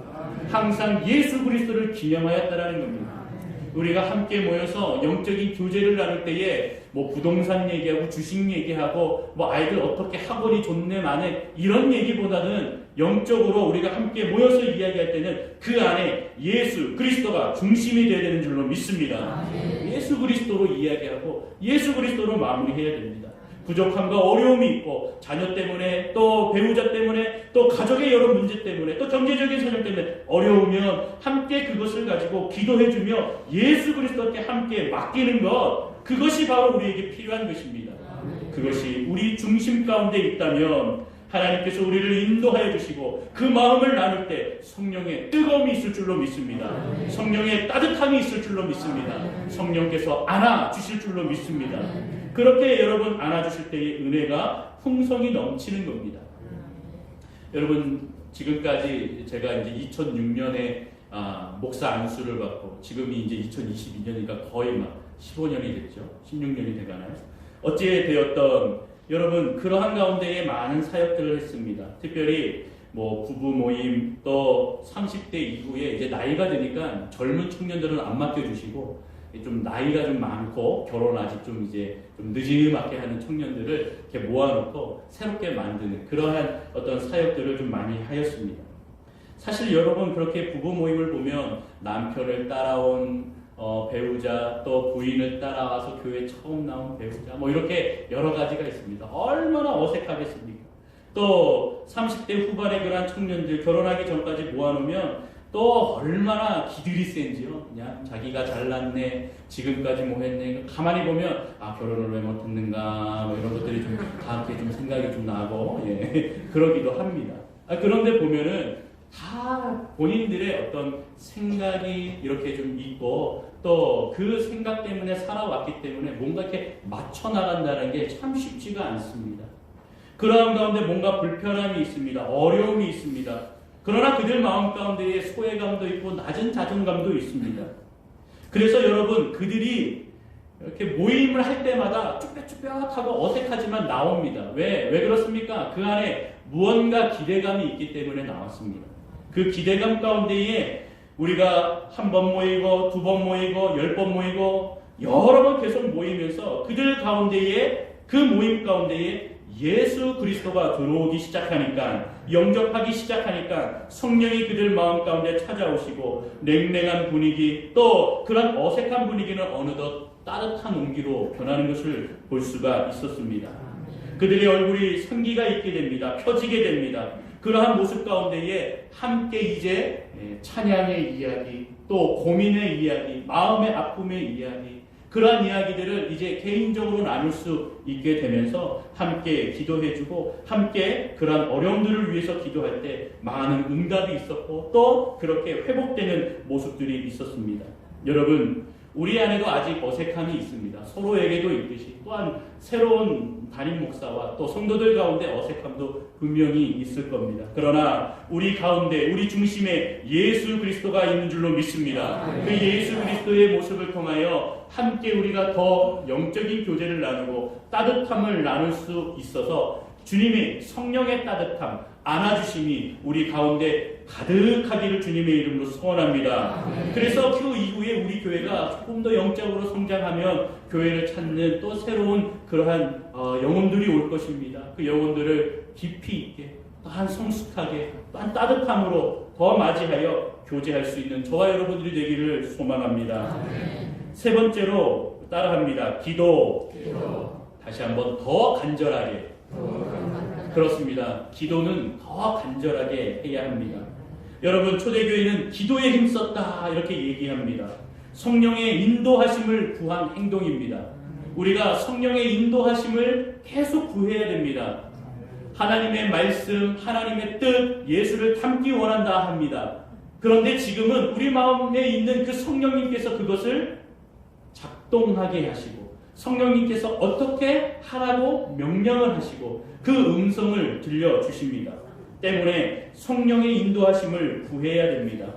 항상 예수 그리스도를 기념하였다라는 겁니다. 우리가 함께 모여서 영적인 교제를 나눌 때에 뭐 부동산 얘기하고 주식 얘기하고 뭐 아이들 어떻게 학원이 좋네 마네 이런 얘기보다는 영적으로 우리가 함께 모여서 이야기할 때는 그 안에 예수 그리스도가 중심이 되어야 되는 줄로 믿습니다. 예수 그리스도로 이야기하고 예수 그리스도로 마무리해야 됩니다. 부족함과 어려움이 있고 자녀 때문에 또 배우자 때문에 또 가족의 여러 문제 때문에 또 경제적인 사정 때문에 어려우면 함께 그것을 가지고 기도해주며 예수 그리스도께 함께 맡기는 것, 그것이 바로 우리에게 필요한 것입니다. 그것이 우리 중심 가운데 있다면 하나님께서 우리를 인도하여 주시고 그 마음을 나눌 때 성령의 뜨거움이 있을 줄로 믿습니다. 성령의 따뜻함이 있을 줄로 믿습니다. 성령께서 안아주실 줄로 믿습니다. 그렇게 여러분 안아주실 때의 은혜가 풍성이 넘치는 겁니다. 여러분 지금까지 제가 이제 2006년에 목사 안수를 받고 지금이 이제 2022년이니까 거의 막 15년이 됐죠. 16년이 돼가나요? 어찌 되었던 여러분 그러한 가운데에 많은 사역들을 했습니다. 특별히 뭐 부부 모임 또 30대 이후에 이제 나이가 드니까 젊은 청년들은 안 맡겨주시고 좀 나이가 좀 많고 결혼 아직 좀 이제 좀 늦지막게 하는 청년들을 이렇게 모아놓고 새롭게 만드는 그러한 어떤 사역들을 좀 많이 하였습니다. 사실 여러분 그렇게 부부 모임을 보면 남편을 따라온 배우자 또 부인을 따라와서 교회 처음 나온 배우자 뭐 이렇게 여러 가지가 있습니다. 얼마나 어색하겠습니까? 또 30대 후반의 그런 청년들 결혼하기 전까지 모아놓으면 또 얼마나 기들이 센지요. 그냥 자기가 잘났네 지금까지 뭐 했네 가만히 보면 결혼을 왜 못했는가 뭐 이런 것들이 좀 다한테 좀 생각이 좀 나고 그러기도 합니다. 그런데 보면은 다 본인들의 어떤 생각이 이렇게 좀 있고 또 그 생각 때문에 살아왔기 때문에 뭔가 이렇게 맞춰 나간다는 게 참 쉽지가 않습니다. 그러한 가운데 뭔가 불편함이 있습니다. 어려움이 있습니다. 그러나 그들 마음 가운데에 소외감도 있고 낮은 자존감도 있습니다. 그래서 여러분 그들이 이렇게 모임을 할 때마다 쭈뼛쭈뼛하고 어색하지만 나옵니다. 왜 그렇습니까? 그 안에 무언가 기대감이 있기 때문에 나왔습니다. 그 기대감 가운데에 우리가 한 번 모이고 두 번 모이고 10번 모이고 여러 번 계속 모이면서 그들 가운데에 그 모임 가운데에 예수 그리스도가 들어오기 시작하니까 영접하기 시작하니까 성령이 그들 마음 가운데 찾아오시고 냉랭한 분위기 또 그런 어색한 분위기는 어느덧 따뜻한 온기로 변하는 것을 볼 수가 있었습니다. 그들의 얼굴이 생기가 있게 됩니다. 펴지게 됩니다. 그러한 모습 가운데에 함께 이제 찬양의 이야기 또 고민의 이야기 마음의 아픔의 이야기 그러한 이야기들을 이제 개인적으로 나눌 수 있게 되면서 함께 기도해주고 함께 그러한 어려움들을 위해서 기도할 때 많은 응답이 있었고 또 그렇게 회복되는 모습들이 있었습니다. 여러분 우리 안에도 아직 어색함이 있습니다. 서로에게도 있듯이 또한 새로운 담임 목사와 또 성도들 가운데 어색함도 분명히 있을 겁니다. 그러나 우리 가운데 우리 중심에 예수 그리스도가 있는 줄로 믿습니다. 그 예수 그리스도의 모습을 통하여 함께 우리가 더 영적인 교제를 나누고 따뜻함을 나눌 수 있어서 주님의 성령의 따뜻함 안아주심이 우리 가운데 가득하기를 주님의 이름으로 소원합니다. 그래서 그 이후에 우리 교회가 조금 더 영적으로 성장하면 교회를 찾는 또 새로운 그러한 영혼들이 올 것입니다. 그 영혼들을 깊이 있게 또한 성숙하게 또한 따뜻함으로 더 맞이하여 교제할 수 있는 저와 여러분들이 되기를 소망합니다. 세 번째로 따라합니다. 기도. 다시 한번 더 간절하게. 그렇습니다. 기도는 더 간절하게 해야 합니다. 여러분 초대교회는 기도에 힘썼다 이렇게 얘기합니다. 성령의 인도하심을 구한 행동입니다. 우리가 성령의 인도하심을 계속 구해야 됩니다. 하나님의 말씀, 하나님의 뜻, 예수를 닮기 원한다 합니다. 그런데 지금은 우리 마음에 있는 그 성령님께서 그것을 작동하게 하시고 성령님께서 어떻게 하라고 명령을 하시고 그 음성을 들려주십니다. 때문에 성령의 인도하심을 구해야 됩니다.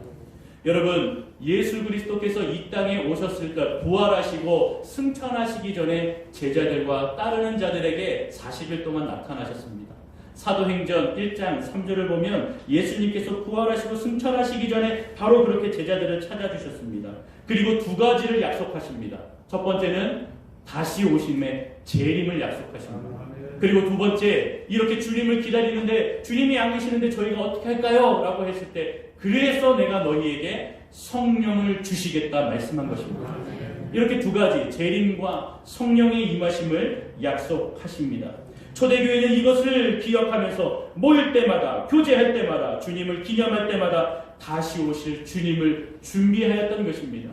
여러분, 예수 그리스도께서 이 땅에 오셨을 때 부활하시고 승천하시기 전에 제자들과 따르는 자들에게 40일 동안 나타나셨습니다. 사도행전 1장 3절을 보면 예수님께서 부활하시고 승천하시기 전에 바로 그렇게 제자들을 찾아주셨습니다. 그리고 두 가지를 약속하십니다. 첫 번째는 다시 오심의 재림을 약속하십니다. 그리고 두 번째, 이렇게 주님을 기다리는데 주님이 안 계시는데 저희가 어떻게 할까요? 라고 했을 때 그래서 내가 너희에게 성령을 주시겠다 말씀한 것입니다. 이렇게 두 가지, 재림과 성령의 임하심을 약속하십니다. 초대교회는 이것을 기억하면서 모일 때마다, 교제할 때마다, 주님을 기념할 때마다 다시 오실 주님을 준비하였던 것입니다.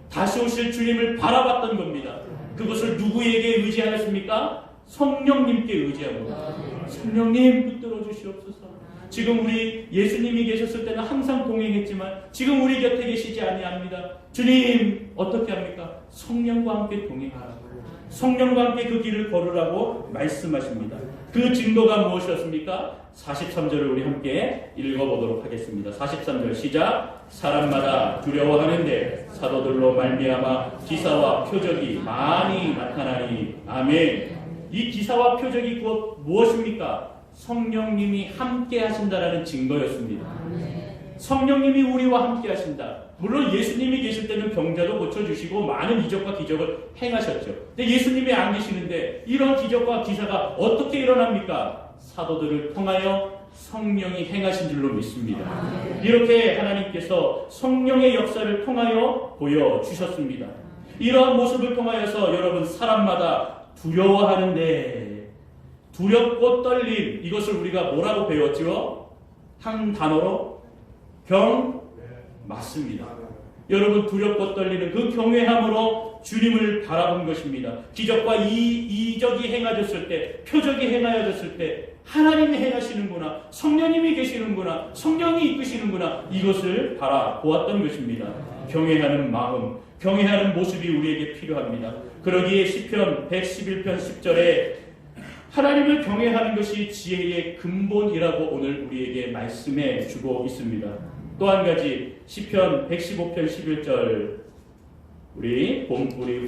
다시 오실 주님을 바라봤던 겁니다. 그것을 누구에게 의지하였습니까? 성령님께 의지합니다. 성령님 붙들어 주시옵소서. 지금 우리 예수님이 계셨을 때는 항상 동행했지만 지금 우리 곁에 계시지 아니합니다. 주님 어떻게 합니까? 성령과 함께 동행하라고, 성령과 함께 그 길을 걸으라고 말씀하십니다. 그 증거가 무엇이었습니까? 43절을 우리 함께 읽어보도록 하겠습니다. 43절 시작. 사람마다 두려워하는데 사도들로 말미암아 기사와 표적이 많이 나타나니. 아멘. 이 기사와 표적이 곧 무엇입니까? 성령님이 함께 하신다라는 증거였습니다. 성령님이 우리와 함께 하신다. 물론 예수님이 계실 때는 병자도 고쳐주시고 많은 이적과 기적을 행하셨죠. 근데 예수님이 안 계시는데 이런 기적과 기사가 어떻게 일어납니까? 사도들을 통하여 성령이 행하신 줄로 믿습니다. 이렇게 하나님께서 성령의 역사를 통하여 보여주셨습니다. 이러한 모습을 통하여서 여러분, 사람마다 두려워하는데, 두렵고 떨림, 이것을 우리가 뭐라고 배웠죠? 한 단어로 맞습니다. 여러분, 두렵고 떨리는 그 경외함으로 주님을 바라본 것입니다. 기적과 이적이 행하졌을 때, 표적이 행하여졌을 때 하나님이 행하시는구나, 성령님이 계시는구나, 성령이 이끄시는구나, 이것을 바라보았던 것입니다. 경외하는 마음, 경외하는 모습이 우리에게 필요합니다. 그러기에 시편 111편 10절에 하나님을 경외하는 것이 지혜의 근본이라고 오늘 우리에게 말씀해 주고 있습니다. 또 한 가지, 시편 115편 11절 우리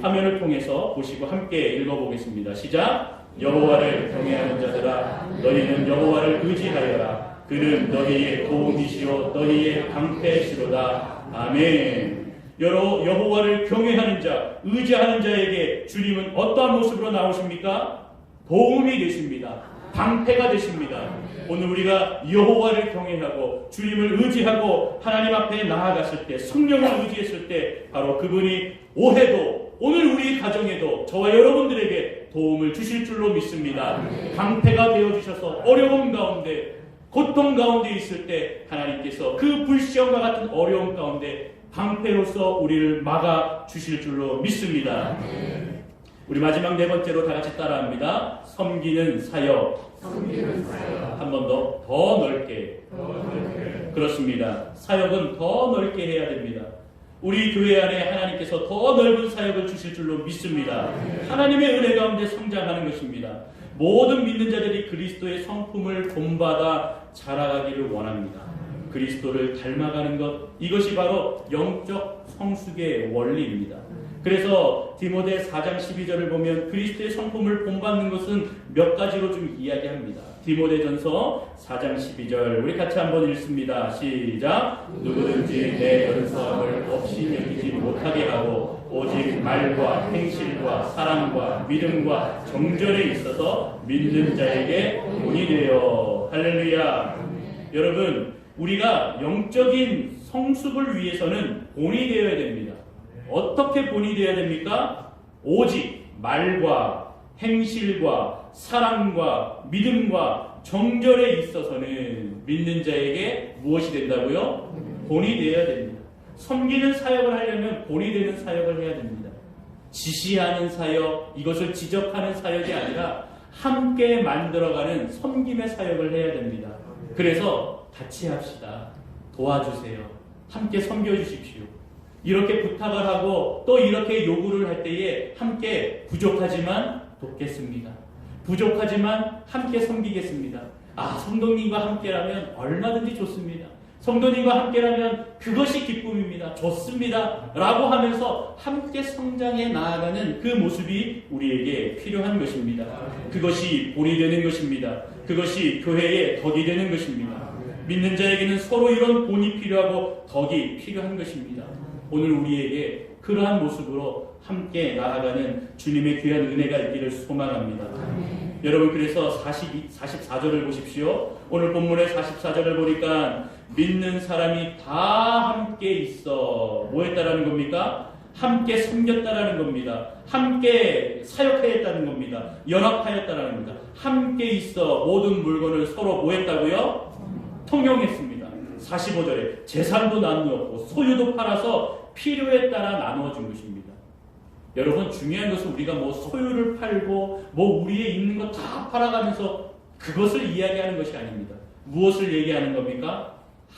화면을 통해서 보시고 함께 읽어보겠습니다. 시작. 여호와를 경외하는 자들아, 너희는 여호와를 의지하여라. 그는 너희의 도움이시요 너희의 방패시로다. 아멘. 여호와를 경외하는 자, 의지하는 자에게 주님은 어떠한 모습으로 나오십니까? 도움이 되십니다. 방패가 되십니다. 오늘 우리가 여호와를 경외하고 주님을 의지하고 하나님 앞에 나아갔을 때, 성령을 의지했을 때 바로 그분이 오해도, 오늘 우리 가정에도 저와 여러분들에게 도움을 주실 줄로 믿습니다. 방패가 되어주셔서 어려움 가운데, 고통 가운데 있을 때 하나님께서 그 불시험과 같은 어려움 가운데 방패로서 우리를 막아 주실 줄로 믿습니다. 우리 마지막 네 번째로 다 같이 따라합니다. 섬기는 사역. 한 번 더 넓게. 그렇습니다. 사역은 더 넓게 해야 됩니다. 우리 교회 안에 하나님께서 더 넓은 사역을 주실 줄로 믿습니다. 하나님의 은혜 가운데 성장하는 것입니다. 모든 믿는 자들이 그리스도의 성품을 본받아 자라가기를 원합니다. 그리스도를 닮아가는 것, 이것이 바로 영적 성숙의 원리입니다. 그래서 디모데 4장 12절을 보면 그리스도의 성품을 본받는 것은 몇 가지로 좀 이야기합니다. 디모데전서 4장 12절 우리 같이 한번 읽습니다. 시작. 누구든지 내 연소함을 없이 여기지 못하게 하고 오직 말과 행실과 사랑과 믿음과 정절에 있어서 믿는 자에게 본이 되어. 할렐루야. 여러분, 우리가 영적인 성숙을 위해서는 본이 되어야 됩니다. 어떻게 본이 되어야 됩니까? 오직 말과 행실과 사랑과 믿음과 정절에 있어서는 믿는 자에게 무엇이 된다고요? 본이 되어야 됩니다. 섬기는 사역을 하려면 본이 되는 사역을 해야 됩니다. 지시하는 사역, 이것을 지적하는 사역이 아니라 함께 만들어가는 섬김의 사역을 해야 됩니다. 그래서 같이 합시다. 도와주세요. 함께 섬겨주십시오. 이렇게 부탁을 하고 또 이렇게 요구를 할 때에 함께 부족하지만 돕겠습니다. 부족하지만 함께 섬기겠습니다. 성도님과 함께라면 얼마든지 좋습니다. 성도님과 함께라면 그것이 기쁨입니다. 좋습니다. 라고 하면서 함께 성장해 나아가는 그 모습이 우리에게 필요한 것입니다. 그것이 본이 되는 것입니다. 그것이 교회의 덕이 되는 것입니다. 믿는 자에게는 서로 이런 본이 필요하고 덕이 필요한 것입니다. 오늘 우리에게 그러한 모습으로 함께 나아가는 주님의 귀한 은혜가 있기를 소망합니다. 여러분, 그래서 44절을 보십시오. 오늘 본문의 44절을 보니까 믿는 사람이 다 함께 있어. 뭐 했다라는 겁니까? 함께 섬겼다라는 겁니다. 함께 사역하였다는 겁니다. 연합하였다라는 겁니다. 함께 있어 모든 물건을 서로 뭐 했다고요? 통용했습니다. 45절에 재산도 나누었고 소유도 팔아서 필요에 따라 나누어 준 것입니다. 여러분, 중요한 것은 우리가 뭐 소유를 팔고 뭐 우리에 있는 거 다 팔아가면서 그것을 이야기하는 것이 아닙니다. 무엇을 얘기하는 겁니까?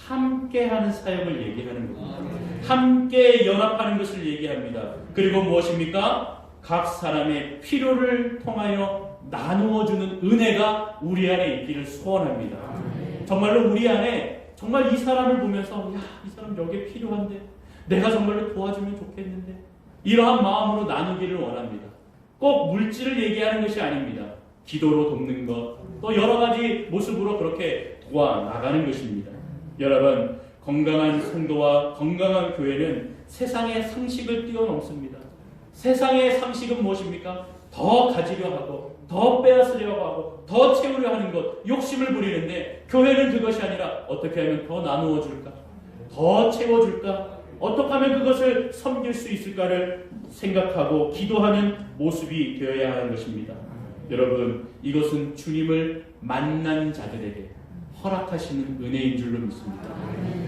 함께하는 사역을 얘기하는 겁니다. 함께 연합하는 것을 얘기합니다. 그리고 무엇입니까? 각 사람의 필요를 통하여 나누어주는 은혜가 우리 안에 있기를 소원합니다. 정말로 우리 안에 정말 이 사람을 보면서 이 사람 여기에 필요한데 내가 정말로 도와주면 좋겠는데 이러한 마음으로 나누기를 원합니다. 꼭 물질을 얘기하는 것이 아닙니다. 기도로 돕는 것, 또 여러 가지 모습으로 그렇게 도와나가는 것입니다. 여러분, 건강한 성도와 건강한 교회는 세상의 상식을 뛰어넘습니다. 세상의 상식은 무엇입니까? 더 가지려 하고 더 빼앗으려고 하고 더 채우려 하는 것, 욕심을 부리는데 교회는 그것이 아니라 어떻게 하면 더 나누어 줄까? 더 채워줄까? 어떻게 하면 그것을 섬길 수 있을까를 생각하고 기도하는 모습이 되어야 하는 것입니다. 여러분, 이것은 주님을 만난 자들에게 허락하시는 은혜인 줄로 믿습니다.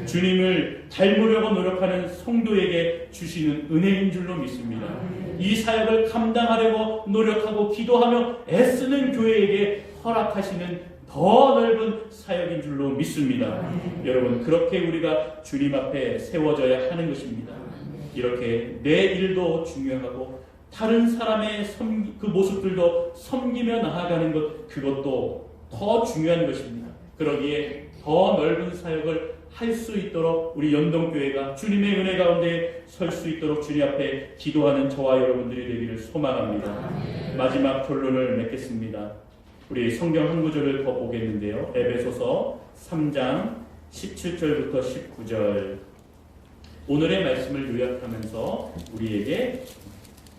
주님을 닮으려고 노력하는 성도에게 주시는 은혜인 줄로 믿습니다. 이 사역을 감당하려고 노력하고 기도하며 애쓰는 교회에게 허락하시는 더 넓은 사역인 줄로 믿습니다. 여러분, 그렇게 우리가 주님 앞에 세워져야 하는 것입니다. 이렇게 내 일도 중요하고 다른 사람의 그 모습들도 섬기며 나아가는 것, 그것도 더 중요한 것입니다. 그러기에 더 넓은 사역을 할 수 있도록 우리 연동교회가 주님의 은혜 가운데 설 수 있도록 주님 앞에 기도하는 저와 여러분들이 되기를 소망합니다. 마지막 결론을 맺겠습니다. 우리 성경 한 구절을 더 보겠는데요. 에베소서 3장 17절부터 19절. 오늘의 말씀을 요약하면서 우리에게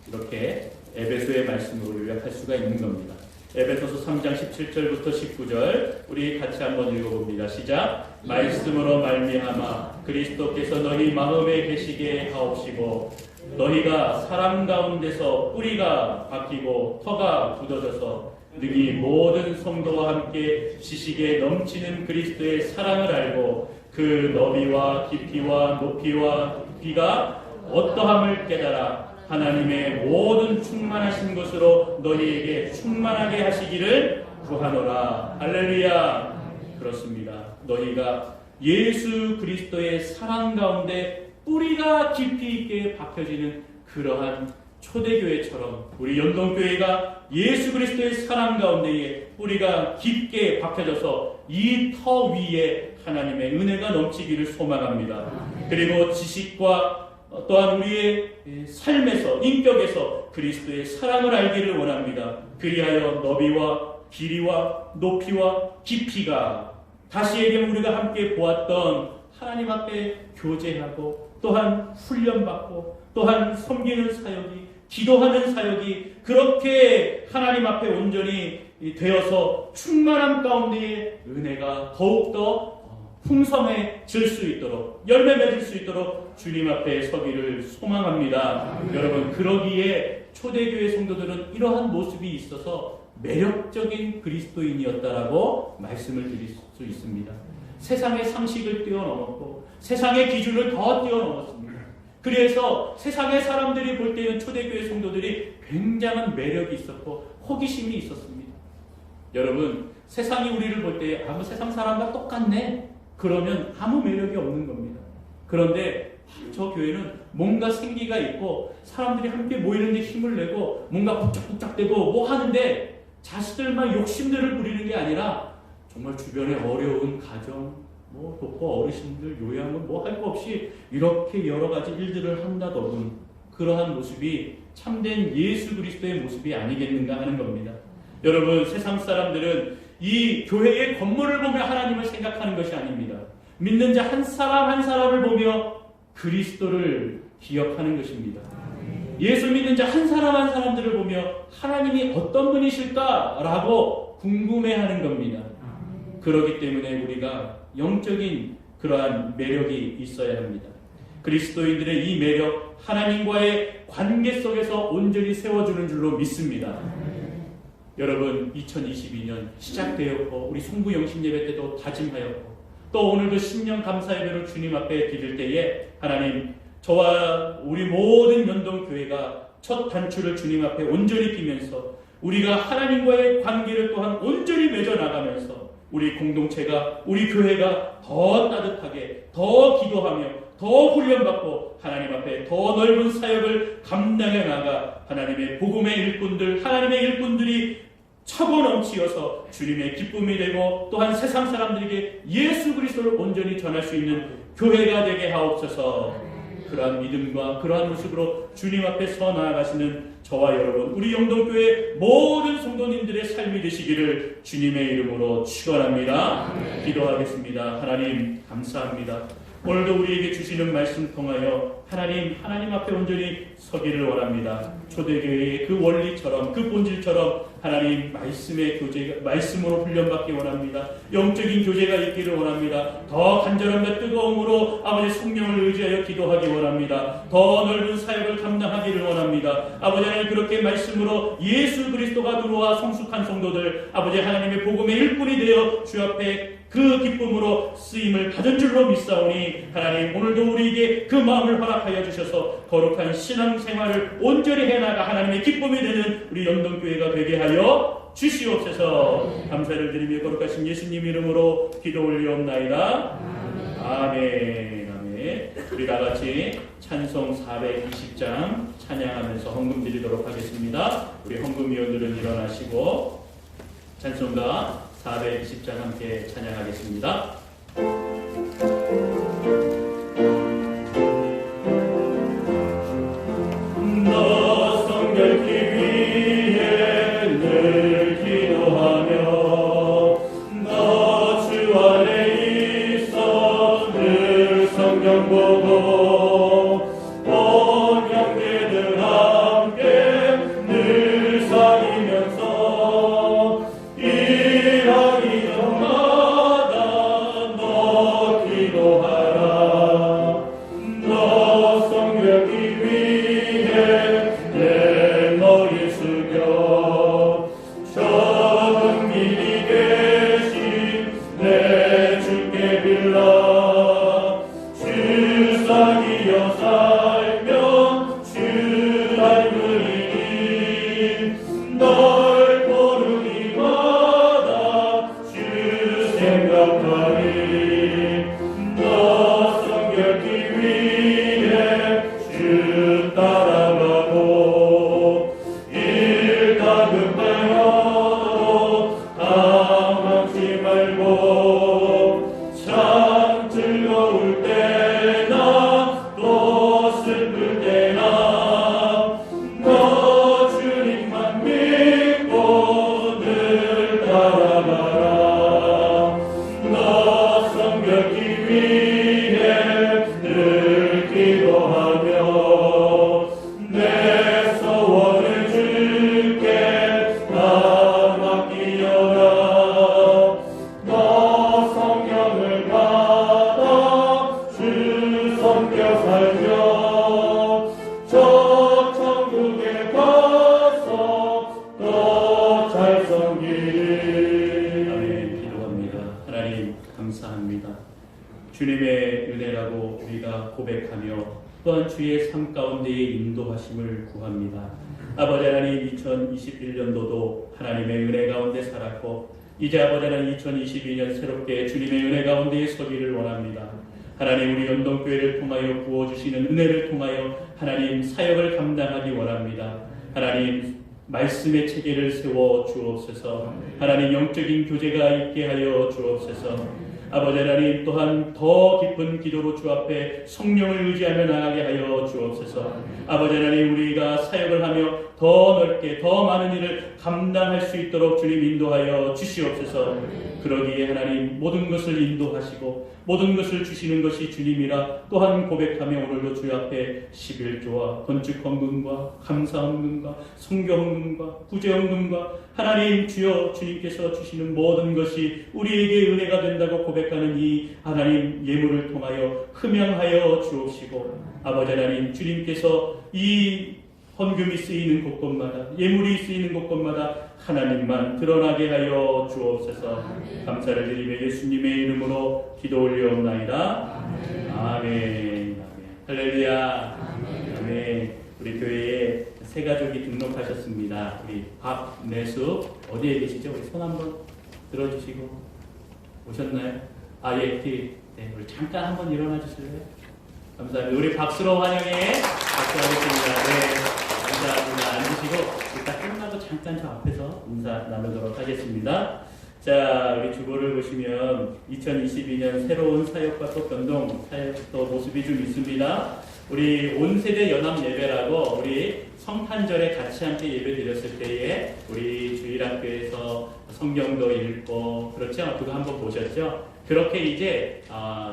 이렇게 에베소의 말씀으로 요약할 수가 있는 겁니다. 에베소서 3장 17절부터 19절 우리 같이 한번 읽어봅니다. 시작. 말씀으로 말미암아 그리스도께서 너희 마음에 계시게 하옵시고 너희가 사람 가운데서 뿌리가 박히고 터가 굳어져서 능히 모든 성도와 함께 지식에 넘치는 그리스도의 사랑을 알고 그 너비와 깊이와 높이와 깊이가 어떠함을 깨달아 하나님의 모든 충만하신 것으로 너희에게 충만하게 하시기를 구하노라. 할렐루야. 그렇습니다. 너희가 예수 그리스도의 사랑 가운데 뿌리가 깊이 있게 박혀지는 그러한 초대교회처럼 우리 연동교회가 예수 그리스도의 사랑 가운데에 뿌리가 깊게 박혀져서 이 터 위에 하나님의 은혜가 넘치기를 소망합니다. 그리고 지식과 또한 우리의 삶에서 인격에서 그리스도의 사랑을 알기를 원합니다. 그리하여 너비와 길이와 높이와 깊이가 다시 얘기하면 우리가 함께 보았던 하나님 앞에 교제하고 또한 훈련받고 또한 섬기는 사역이 기도하는 사역이 그렇게 하나님 앞에 온전히 되어서 충만함 가운데에 은혜가 더욱더 풍성해질 수 있도록 열매 맺을 수 있도록 주님 앞에 서기를 소망합니다. 여러분, 그러기에 초대교회 성도들은 이러한 모습이 있어서 매력적인 그리스도인이었다라고 말씀을 드릴 수 있습니다. 세상의 상식을 뛰어넘었고 세상의 기준을 더 뛰어넘었습니다. 그래서 세상의 사람들이 볼 때는 초대교회 성도들이 굉장한 매력이 있었고 호기심이 있었습니다. 여러분, 세상이 우리를 볼 때 세상 사람과 똑같네? 그러면 아무 매력이 없는 겁니다. 그런데 저 교회는 뭔가 생기가 있고 사람들이 함께 모이는데 힘을 내고 뭔가 북적북적대고 뭐 하는데 자신들만 욕심들을 부리는 게 아니라 정말 주변의 어려운 가정, 뭐 독거 어르신들 요양은 뭐 할 거 없이 이렇게 여러 가지 일들을 한다더군 그러한 모습이 참된 예수 그리스도의 모습이 아니겠는가 하는 겁니다. 여러분, 세상 사람들은 이 교회의 건물을 보며 하나님을 생각하는 것이 아닙니다. 믿는 자 한 사람 한 사람을 보며 그리스도를 기억하는 것입니다. 예수 믿는 자 한 사람 한 사람들을 보며 하나님이 어떤 분이실까라고 궁금해하는 겁니다. 그렇기 때문에 우리가 영적인 그러한 매력이 있어야 합니다. 그리스도인들의 이 매력, 하나님과의 관계 속에서 온전히 세워주는 줄로 믿습니다. 여러분, 2022년 시작되었고 우리 송구 영신 예배 때도 다짐하였고 또 오늘도 신년 감사 예배로 주님 앞에 드릴 때에 하나님, 저와 우리 모든 연동교회가 첫 단추를 주님 앞에 온전히 끼면서 우리가 하나님과의 관계를 또한 온전히 맺어나가면서 우리 공동체가, 우리 교회가 더 따뜻하게, 더 기도하며, 더 훈련받고 하나님 앞에 더 넓은 사역을 감당해 나가 하나님의 복음의 일꾼들, 하나님의 일꾼들이 차고 넘치어서 주님의 기쁨이 되고 또한 세상 사람들에게 예수 그리스도를 온전히 전할 수 있는 교회가 되게 하옵소서. 그러한 믿음과 그러한 모습으로 주님 앞에 서 나아가시는 저와 여러분, 우리 영동교회 모든 성도님들의 삶이 되시기를 주님의 이름으로 축원합니다. 기도하겠습니다. 하나님 감사합니다. 오늘도 우리에게 주시는 말씀 통하여 하나님 앞에 온전히 서기를 원합니다. 초대교회의 그 원리처럼, 그 본질처럼 하나님 말씀의 교제가, 말씀으로 훈련받기 원합니다. 영적인 교제가 있기를 원합니다. 더 간절함과 뜨거움으로 아버지 성령을 의지하여 기도하기 원합니다. 더 넓은 사역을 감당하기를 원합니다. 아버지 하나님, 그렇게 말씀으로 예수 그리스도가 들어와 성숙한 성도들, 아버지 하나님의 복음의 일꾼이 되어 주 앞에 그 기쁨으로 쓰임을 받은 줄로 믿사오니 하나님, 오늘도 우리에게 그 마음을 허락하여 주셔서 거룩한 신앙생활을 온전히 해나가 하나님의 기쁨이 되는 우리 영동교회가 되게 하여 주시옵소서. 감사를 드리며 거룩하신 예수님 이름으로 기도 올리옵나이다. 아멘. 아멘. 우리 다같이 찬송 420장 찬양하면서 헌금 드리도록 하겠습니다. 우리 헌금위원들은 일어나시고 찬송가 420장 함께 찬양하겠습니다. 너 성결기 위해 늘 기도하며 너 주 안에 있어 늘 성경 보고 온 형제들 함께 늘 사귀면서 일하기 전마다 너 기도하라. 너 성결기 위해 내 머리 숙여 저 미리 계신 내 주께 빌라. 주 사귀어 살며 주 닮으리니 널 보는 이마다 주 생각하리. 너 성결기 위해 주 따라가고 일 다급하여도 당황치 말고 참 즐거울 때나 또 슬플 때나 너 주님만 믿고 늘 따라가라. 너 성결기 위해 늘 기도하며 내 소원을 주께 다 맡기려라. 너 성령을 받아 주 섬겨 살며 저 천국에 가서 더 잘 섬기리. 아멘. 기도합니다. 하나님 감사합니다. 주님의 은혜라고 우리가 고백하며 또한 주의 삶 가운데의 인도하심을 구합니다. 아버지 하나님, 2021년도도 하나님의 은혜 가운데 살았고 이제 아버지 하나님 2022년 새롭게 주님의 은혜 가운데에 서기를 원합니다. 하나님, 우리 연동교회를 통하여 부어주시는 은혜를 통하여 하나님 사역을 감당하기 원합니다. 하나님, 말씀의 체계를 세워 주옵소서. 하나님, 영적인 교제가 있게 하여 주옵소서. 아버지 하나님 또한 더 깊은 기도로 주 앞에 성령을 의지하며 나가게 하여 주옵소서. 아버지 하나님 우리가 사역을 하며 더 넓게 더 많은 일을 감당할 수 있도록 주님 인도하여 주시옵소서. 그러기에 하나님 모든 것을 인도하시고 모든 것을 주시는 것이 주님이라 또한 고백하며 오늘도 주 앞에 11조와 건축 헌금과 감사 헌금과 선교 헌금과 구제 헌금과 하나님 주여 주님께서 주시는 모든 것이 우리에게 은혜가 된다고 고백하는 이 하나님 예물을 통하여 흠양하여 주옵시고 아버지 하나님 주님께서 이 헌금이 쓰이는 곳곳마다 예물이 쓰이는 곳곳마다 하나님만 드러나게 하여 주옵소서. 감사를 드리며 예수님의 이름으로 기도 올려옵나이다. 아멘. 할렐루야. 아멘. 우리 교회에 새 가족이 등록하셨습니다. 우리 박내수 어디에 계시죠? 우리 손 한번 들어주시고 오셨나요? 예, 네, 우리 잠깐 한번 일어나 주실래요? 감사합니다. 우리 박수로 환영해. 박수하겠습니다. 네. 감사합니다. 앉으시고 이따 끝나고 잠깐 저 앞에서 인사 나누도록 하겠습니다. 자, 우리 주보를 보시면 2022년 새로운 사역과 또 변동 사역 또 모습이 좀 있습니다. 우리 온세대 연합 예배라고 우리 성탄절에 같이 함께 예배 드렸을 때에 우리 주일학교에서 성경도 읽고 그렇죠? 그거 한번 보셨죠? 그렇게 이제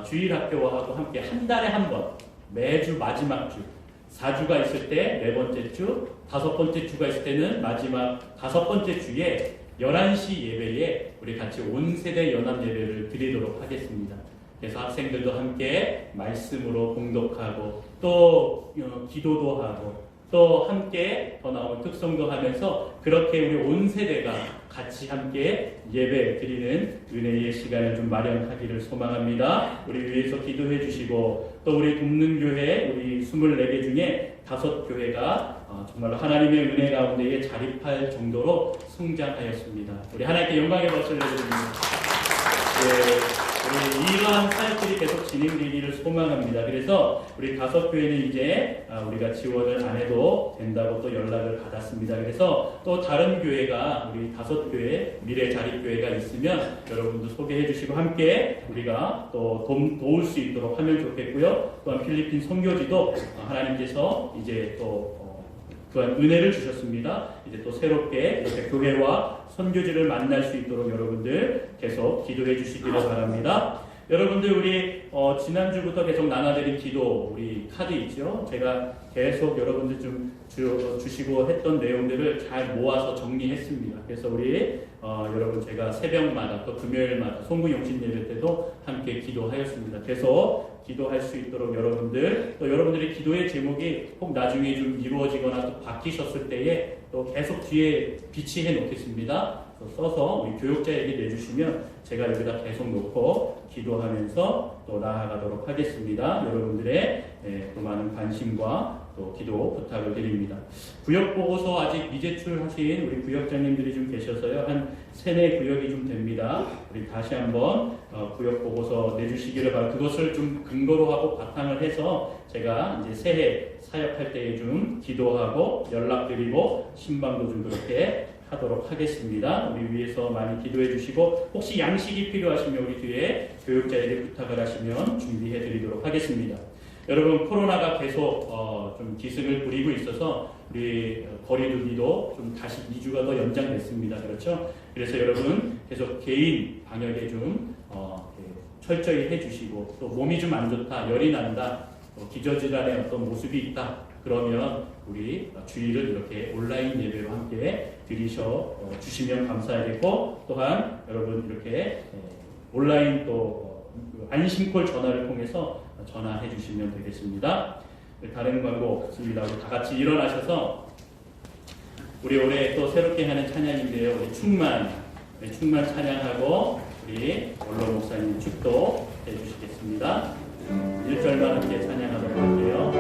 주일학교하고 함께 한 달에 한 번 매주 마지막 주 4주가 있을 때 네 번째 주, 5번째 주가 있을 때는 마지막 5번째 주에 11시 예배에 우리 같이 온 세대 연합 예배를 드리도록 하겠습니다. 그래서 학생들도 함께 말씀으로 공독하고 또 기도도 하고 또 함께 더 나오는 특성도 하면서 그렇게 우리 온 세대가 같이 함께 예배 드리는 은혜의 시간을 좀 마련하기를 소망합니다. 우리 위해서 기도해 주시고 또 우리 돕는 교회 우리 24개 중에 5교회가 정말로 하나님의 은혜 가운데에 자립할 정도로 성장하였습니다. 우리 하나님께 영광의 박수를 드립니다. 네. 우리 이러한 사역들이 계속 진행되기를 소망합니다. 그래서 우리 5교회는 이제 우리가 지원을 안 해도 된다고 또 연락을 받았습니다. 그래서 또 다른 교회가 우리 5교회 미래 자립교회가 있으면 여러분도 소개해 주시고 함께 우리가 또 도울 수 있도록 하면 좋겠고요. 또한 필리핀 선교지도 하나님께서 이제 또 또한 은혜를 주셨습니다. 이제 또 새롭게 이렇게 교회와 선교지를 만날 수 있도록 여러분들 계속 기도해 주시기를 바랍니다. 여러분들 우리 지난주부터 계속 나눠드린 기도 우리 카드 있죠? 제가 계속 여러분들 좀 주시고 했던 내용들을 잘 모아서 정리했습니다. 그래서 우리 여러분 제가 새벽마다 또 금요일마다 송구 영신 예배 때도 함께 기도하였습니다. 계속 기도할 수 있도록 여러분들 또 여러분들의 기도의 제목이 꼭 나중에 좀 이루어지거나 또 바뀌셨을 때에 또 계속 뒤에 비치해 놓겠습니다. 써서 우리 교육자에게 내주시면 제가 여기다 계속 놓고 기도하면서 또 나아가도록 하겠습니다. 여러분들의 또 많은 관심과 또 기도 부탁을 드립니다. 구역 보고서 아직 미제출하신 우리 구역장님들이 좀 계셔서요. 한 3-4구역이 좀 됩니다. 우리 다시 한번 구역 보고서 내주시기를 바랍니다. 그것을 좀 근거로 하고 바탕을 해서 제가 이제 새해 사역할 때에 좀 기도하고 연락드리고 신방도 좀 그렇게 하도록 하겠습니다. 우리 위해서 많이 기도해 주시고 혹시 양식이 필요하시면 우리 뒤에 교육자에게 부탁을 하시면 준비해 드리도록 하겠습니다. 여러분 코로나가 계속 좀 기승을 부리고 있어서 우리 거리두기도 좀 다시 2주가 더 연장됐습니다. 그렇죠? 그래서 여러분 계속 개인 방역에 좀 철저히 해주시고 또 몸이 좀 안 좋다, 열이 난다, 기저질환의 어떤 모습이 있다. 그러면 우리 주일을 이렇게 온라인 예배로 함께 주시면 감사하겠고 또한 여러분 이렇게 온라인 또 안심콜 전화를 통해서 전화해 주시면 되겠습니다. 다른 광고 없습니다. 우리 다 같이 일어나셔서 우리 올해 또 새롭게 하는 찬양인데요. 우리 충만 찬양하고 우리 원로 목사님 축도해 주시겠습니다. 1절만 함께 찬양하도록 할게요.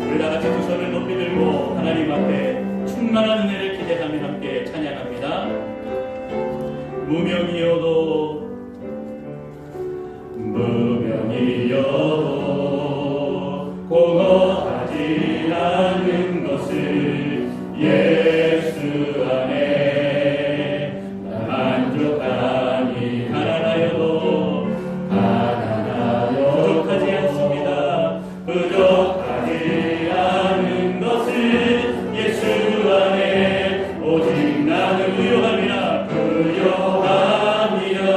우리 다 같이 두 손을 높이 들고 하나님 앞에 충만한 은혜를 기대하며 함께 찬양합니다. 무명이어도 공허하지 않는 것을 예수 안에 나 만족하니 하나님 부족하지 않은 것은 예수 안에 오직 나는 부요함이라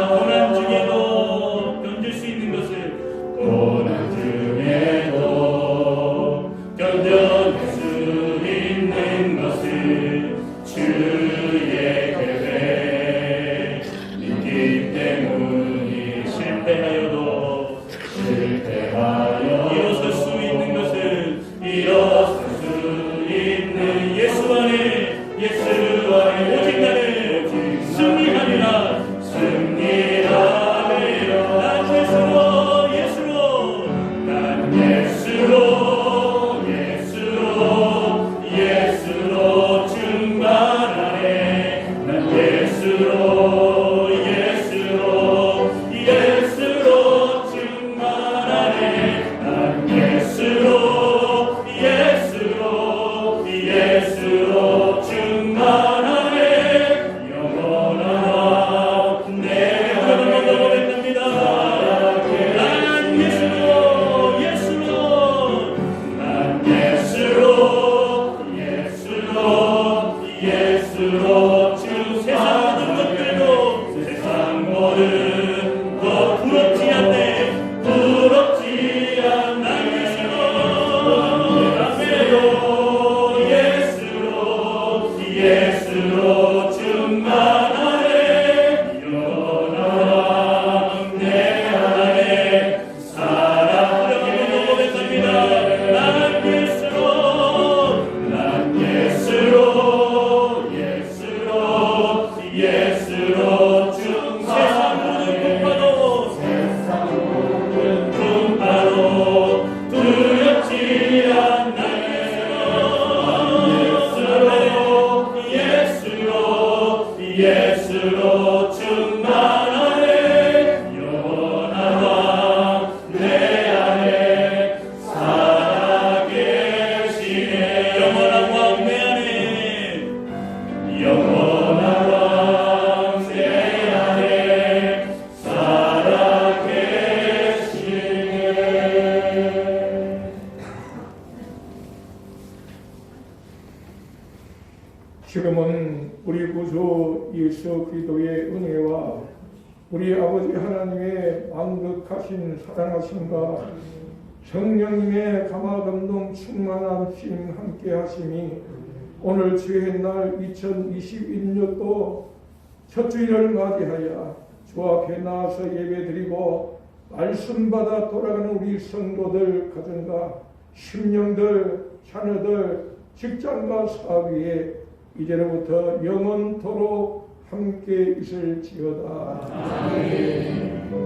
고난 중에도 견딜 수 있는 것을 고난 중에도 견뎌낼 수 있는 것을 주의 계획 믿기 때문이 실패하여도 일어설 수 있는 것을 일어설 수 있는 예수 안에 오직 나는 승리하리라 난 예수로 충만하네 난 예수로 충만하네 난 예수로 충만하네 영원한 내 하나님을 고백합니다. 난 예수로 세상 모든 것들도 부럽지 않네 난 예수로 충만하네 영원한 내 안에 살아가는 고백합니다. 난 예수로 세상 모든 풍파도 두렵지 않네 예수로 충만하네 영원한 왕 내 안에 살아계시네 영원한 왕 내 안에 지금은 우리 구주 예수 그리스도의 은혜와 우리 아버지 하나님의 만극하신 사랑하심과 성령님의 감화감동 충만하심 함께 하심이 오늘 주의 날 2021년도 첫 주일을 맞이하여 주 앞에 나와서 예배드리고 말씀 받아 돌아가는 우리 성도들 가정과 심령들 자녀들 직장과 사업 위에 이제로부터 영원토록 함께 있을지어다. 아멘.